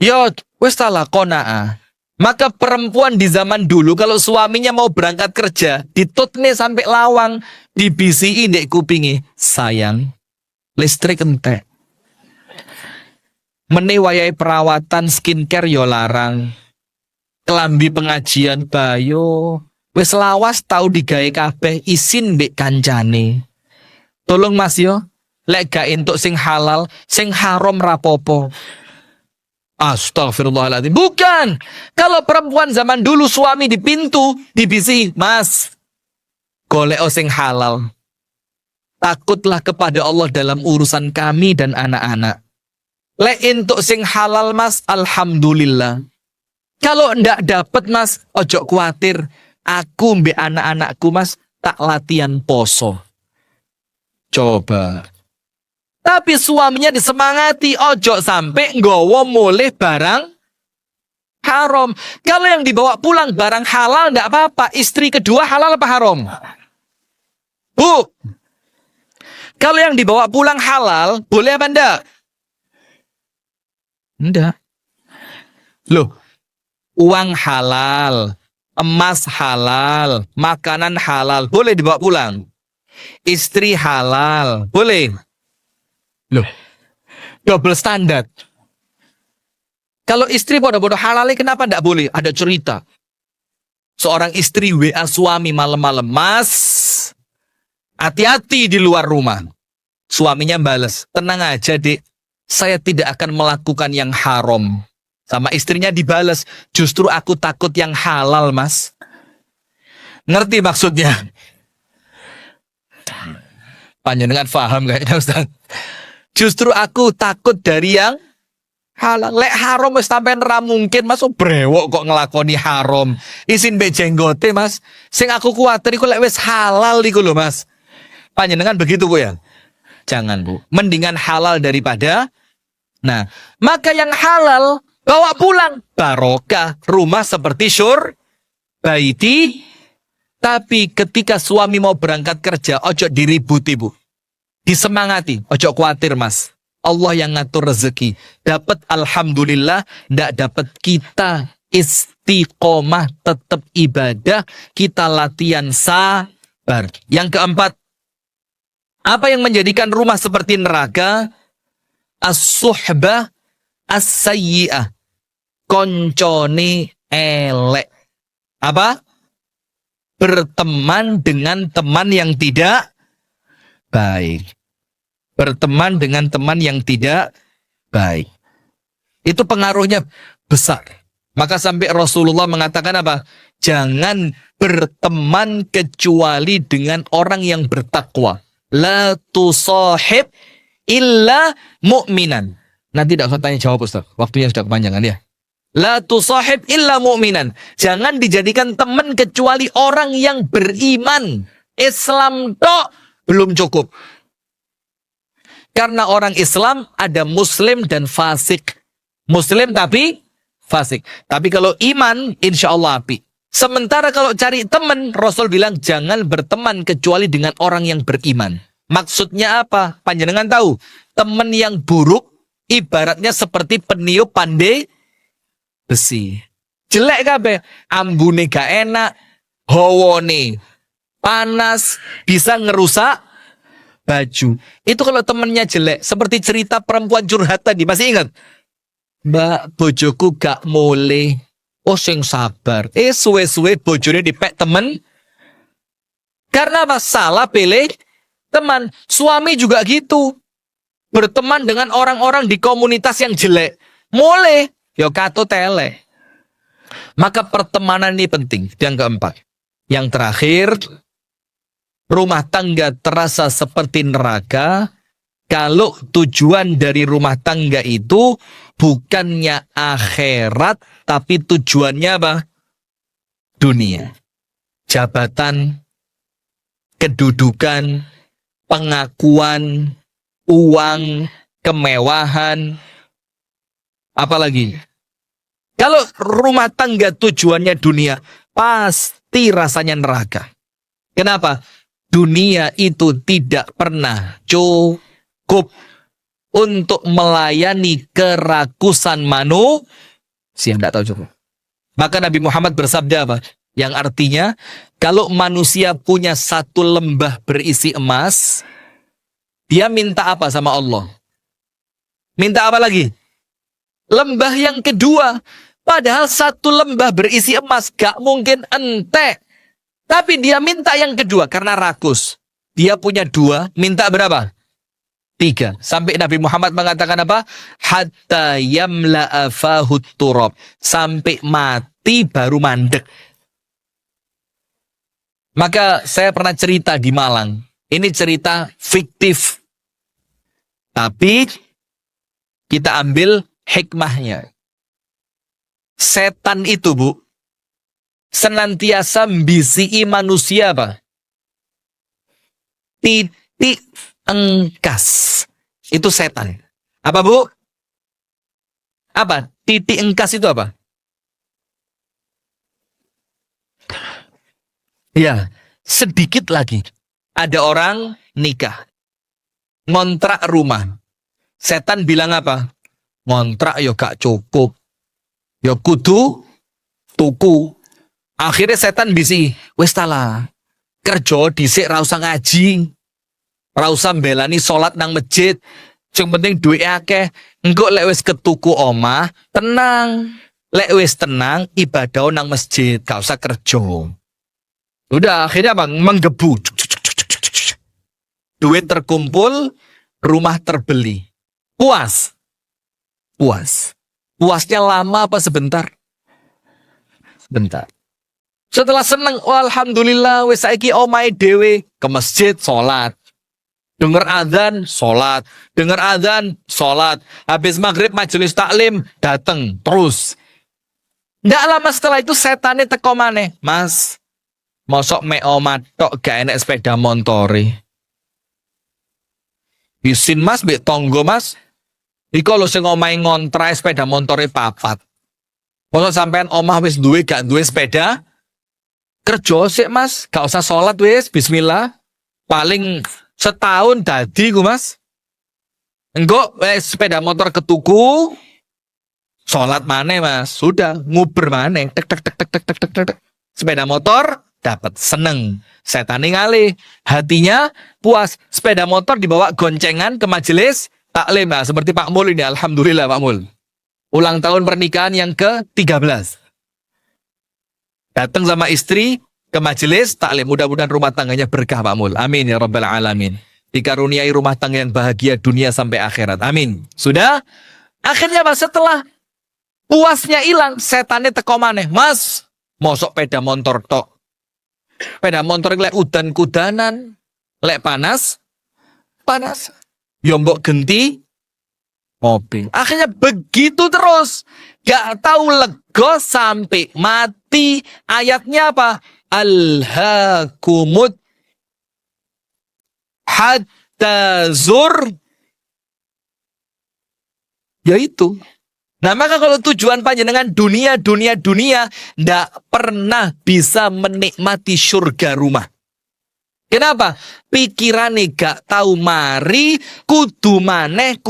Yo, wes salah kona'ah. Maka perempuan di zaman dulu kalau suaminya mau berangkat kerja, ditutne sampai lawang, dibisi ndek kupingi, sayang, listrik entek. Menewayai perawatan skincare yo larang. Kelambi pengajian bayo. Wes lawas tau digawe kabeh isin mbek kancane. Tolong Mas yo, lek gak entuk sing halal, sing haram rapopo. Astagfirullahaladzim. Bukan. Kalau perempuan zaman dulu suami di pintu, dibisi, Mas, golek sing halal. Takutlah kepada Allah dalam urusan kami dan anak-anak. Lek entuk sing halal Mas, alhamdulillah. Kalau ndak dapat Mas, ojo kuatir. Aku mbek anak-anakku Mas, tak latihan poso. Coba. Tapi suaminya disemangati, ojo sampai nggowo mulih barang haram. Kalau yang dibawa pulang barang halal ndak apa-apa. Istri kedua halal apa haram? Bu, kalau yang dibawa pulang halal, boleh apa ndak? Ndak. Loh, uang halal, emas halal, makanan halal, boleh dibawa pulang. Istri halal, boleh. Loh, double standar. Kalau istri bodoh-bodoh halalnya kenapa ndak boleh? Ada cerita. Seorang istri WA suami malam-malam, Mas, hati-hati di luar rumah. Suaminya balas, tenang aja dek, saya tidak akan melakukan yang haram. Sama istrinya dibalas, justru aku takut yang halal Mas. Ngerti maksudnya? Panjenengan paham kayaknya Ustaz. Justru aku takut dari yang halal. Lek haram wis sampean ra mungkin Mas brewok kok ngelakoni haram. Isin mbek jenggote Mas. Sing aku kuwatir iku lek wis halal iku lho Mas. Panjenengan begitu Bu ya? Jangan Bu. Mendingan halal daripada. Nah, maka yang halal bawa pulang. Barokah rumah seperti syur baiti. Tapi ketika suami mau berangkat kerja, ojo diributi Bu. Disemangati, ojo khawatir Mas. Allah yang ngatur rezeki. Dapat alhamdulillah, ndak dapat kita istiqomah tetap ibadah, kita latihan sabar. Yang keempat, apa yang menjadikan rumah seperti neraka? As-suhbah as-sayyi'ah. Koncone elek. Apa? Berteman dengan teman yang tidak baik. Berteman dengan teman yang tidak baik. Itu pengaruhnya besar. Maka sampai Rasulullah mengatakan apa? Jangan berteman kecuali dengan orang yang bertakwa. La tusahib illa mu'minan. Nanti tidak usah tanya jawab Ustaz. Waktunya sudah kepanjangan ya. La tusahib illa mu'minan. Jangan dijadikan teman kecuali orang yang beriman. Islam tok belum cukup. Karena orang Islam ada muslim dan fasik. Muslim tapi fasik. Tapi kalau iman insya Allah api. Sementara kalau cari teman, Rasul bilang jangan berteman kecuali dengan orang yang beriman. Maksudnya apa? Panjenengan tahu, teman yang buruk ibaratnya seperti peniup pandai besi. Jelek kabeh, ambune gak enak, hawone panas, bisa ngerusak baju. Itu kalau temennya jelek, seperti cerita perempuan curhat tadi, masih ingat? Mbak, bojoku gak mulai. Oh sing sabar. Suwe-suwe bojone dipek temen. Karena masalah pilih teman. Suami juga gitu. Berteman dengan orang-orang di komunitas yang jelek. Mulai. Yo kato tele. Maka pertemanan ini penting. Yang keempat. Yang terakhir. Rumah tangga terasa seperti neraka. Kalau tujuan dari rumah tangga itu bukannya akhirat, tapi tujuannya apa? Dunia. Jabatan, kedudukan, pengakuan, uang, kemewahan, apalagi. Kalau rumah tangga tujuannya dunia, pasti rasanya neraka. Kenapa? Dunia itu tidak pernah cukup untuk melayani kerakusan manusia. Tidak tahu cukup. Maka Nabi Muhammad bersabda apa? Yang artinya, kalau manusia punya satu lembah berisi emas, dia minta apa sama Allah? Minta apa lagi? Lembah yang kedua. Padahal satu lembah berisi emas gak mungkin entek. Tapi dia minta yang kedua karena rakus. Dia punya dua, minta berapa? 3. Sampai Nabi Muhammad mengatakan apa? Hatta yamla'a fahut turab. Sampai mati baru mandek. Maka saya pernah cerita di Malang. Ini cerita fiktif. Tapi kita ambil hikmahnya. Setan itu, Bu, senantiasa mbisi manusia apa? Titik engkas. Itu setan. Apa, Bu? Apa? Titik engkas itu apa? Ya, sedikit lagi. Ada orang nikah. Ngontrak rumah. Setan bilang apa? Ngontrak ya gak cukup. Ya kudu tuku. Akhirnya setan bisi, wis tala. Kerja dhisik ra usah ngaji. Ra usah mbelani salat nang masjid. Sing penting duwe akeh. Engko lek wis ketuku omah, tenang. Lek wis tenang, ibadah nang masjid, gak usah kerja. Udah akhirnya apa? Menggebu. Duit terkumpul, rumah terbeli. Puas. Puas. Puasnya lama apa sebentar? Sebentar. Setelah seneng, oh, alhamdulillah, wis saiki omahe dhewe ke masjid salat. Dengar adzan, salat. Dengar adzan, salat. Habis maghrib majelis taklim, dateng terus. Nggak lama setelah itu setannya teko maneh. Mas, mosok me omah tok gak enek sepeda montore. Isin mas, mbek tonggo mas. Iko lho sing omahe ngontrak sepeda montore 4. Mosok sampean omah wis duwe gak duwe sepeda? Kerja sik mas, gak usah sholat wis, bismillah. Paling setahun dadi ku mas. Engko sepeda motor ketuku, sholat maneh mas, sudah nguber maneh, tek tek tek tek tek tek tek tek. Sepeda motor dapat, seneng. Setane ngalih, hatinya puas. Sepeda motor dibawa goncengan ke majelis taklim, nah, seperti Pak Mul ini, alhamdulillah Pak Mul. Ulang tahun pernikahan yang ke-13. Datang sama istri ke majelis taklim. Mudah-mudahan rumah tangganya berkah Pak Mul. Amin ya rabbal alamin. Dikaruniai rumah tangga yang bahagia dunia sampai akhirat. Amin. Sudah? Akhirnya Pak, setelah puasnya hilang, setannya teko maneh. Mas, mosok peda motor tok. Peda motor lek udan-kudanan, lek panas, panas. Ya mbok genti mobil. Akhirnya begitu terus. Gak tahu lego sampai mati. Ayatnya apa? Alhaakumut hatta zur. Yaitu. Nah maka kalau tujuan panjenengan dunia, ndak pernah bisa menikmati surga rumah. Kenapa? Pikirane gak tahu mari, kudu maneh.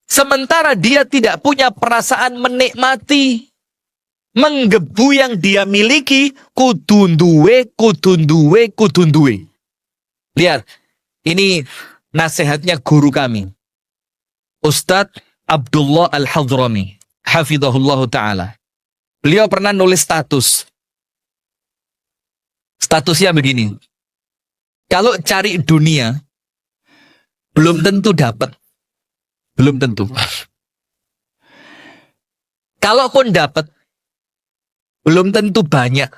Sementara dia tidak punya perasaan menikmati. Menggebu yang dia miliki, kudu duwe. Lihat, ini nasihatnya guru kami. Ustadz Abdullah Al-Hadrami, hafidhahullah ta'ala. Beliau pernah nulis status. Statusnya begini. Kalau cari dunia, belum tentu dapat. Belum tentu. Kalaupun dapat, belum tentu banyak.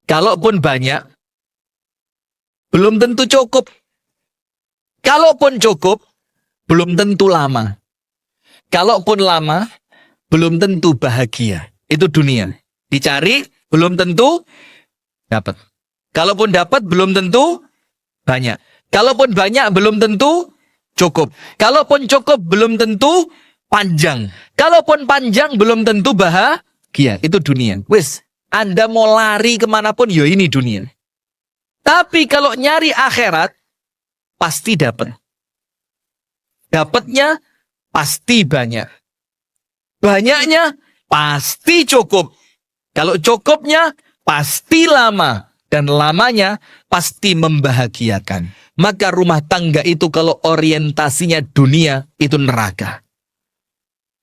Kalaupun banyak, belum tentu cukup. Kalaupun cukup, belum tentu lama. Kalaupun lama, belum tentu bahagia. Itu dunia. Dicari, belum tentu dapat. Kalaupun dapat, belum tentu banyak. Kalaupun banyak, belum tentu cukup. Kalaupun cukup, belum tentu panjang. Kalaupun panjang belum tentu bahagia. Itu dunia. Wis, Anda mau lari kemanapun, ya ini dunia. Tapi kalau nyari akhirat, pasti dapat. Dapatnya pasti banyak. Banyaknya pasti cukup. Kalau cukupnya pasti lama. Dan lamanya pasti membahagiakan. Maka rumah tangga itu kalau orientasinya dunia, itu neraka.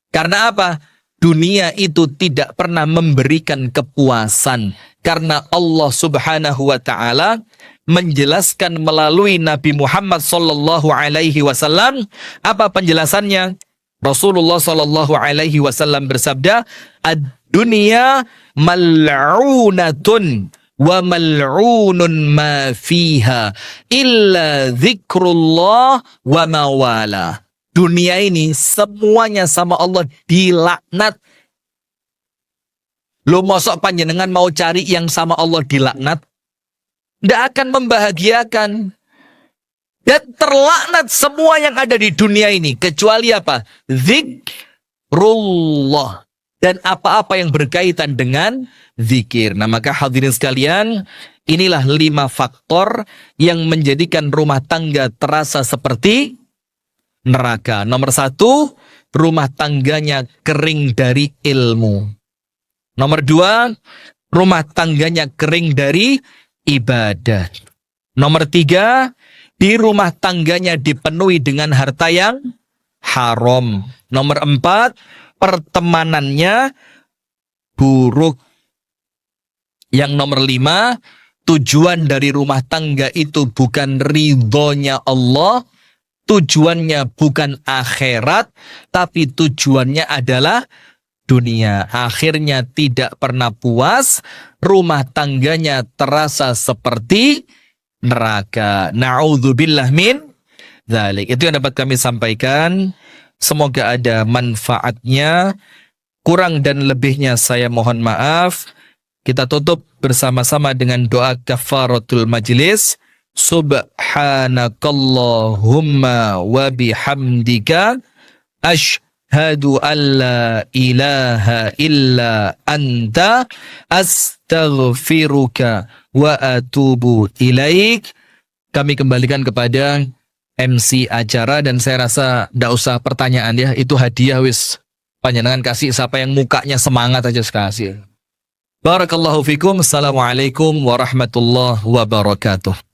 Karena apa? Dunia itu tidak pernah memberikan kepuasan. Karena Allah subhanahu wa ta'ala menjelaskan melalui Nabi Muhammad sallallahu alaihi wasallam. Apa penjelasannya? Rasulullah sallallahu alaihi wasallam bersabda, "Ad-dunya mal'unatun wa mal'unun ma fiha illa dzikrullah wa mawala." Dunia ini semuanya sama Allah dilaknat. Lo mosok panjenengan mau cari yang sama Allah dilaknat? Tidak akan membahagiakan. Dan terlaknat semua yang ada di dunia ini. Kecuali apa? Zikrullah. Dan apa-apa yang berkaitan dengan zikir. Nah maka hadirin sekalian, inilah 5 faktor yang menjadikan rumah tangga terasa seperti neraka. Nomor 1, rumah tangganya kering dari ilmu. Nomor 2, rumah tangganya kering dari ibadah. Nomor 3, di rumah tangganya dipenuhi dengan harta yang haram. Nomor 4, pertemanannya buruk. Yang nomor 5, tujuan dari rumah tangga itu bukan ridhonya Allah, tujuannya bukan akhirat, tapi tujuannya adalah dunia. Akhirnya tidak pernah puas, rumah tangganya terasa seperti neraka. Na'udzubillah min dzalik. Itu yang dapat kami sampaikan. Semoga ada manfaatnya. Kurang dan lebihnya saya mohon maaf. Kita tutup bersama-sama dengan doa kafaratul majlis. Subhanakallahumma wa bihamdika asyhadu an la ilaha illa anta astaghfiruka wa atubu ilaik. Kami kembalikan kepada MC acara dan saya rasa tidak usah pertanyaan ya, itu hadiah wis. Panjenengan kasih siapa yang mukanya semangat aja sekasih. Barakallahu fikum. Assalamualaikum warahmatullahi wabarakatuh.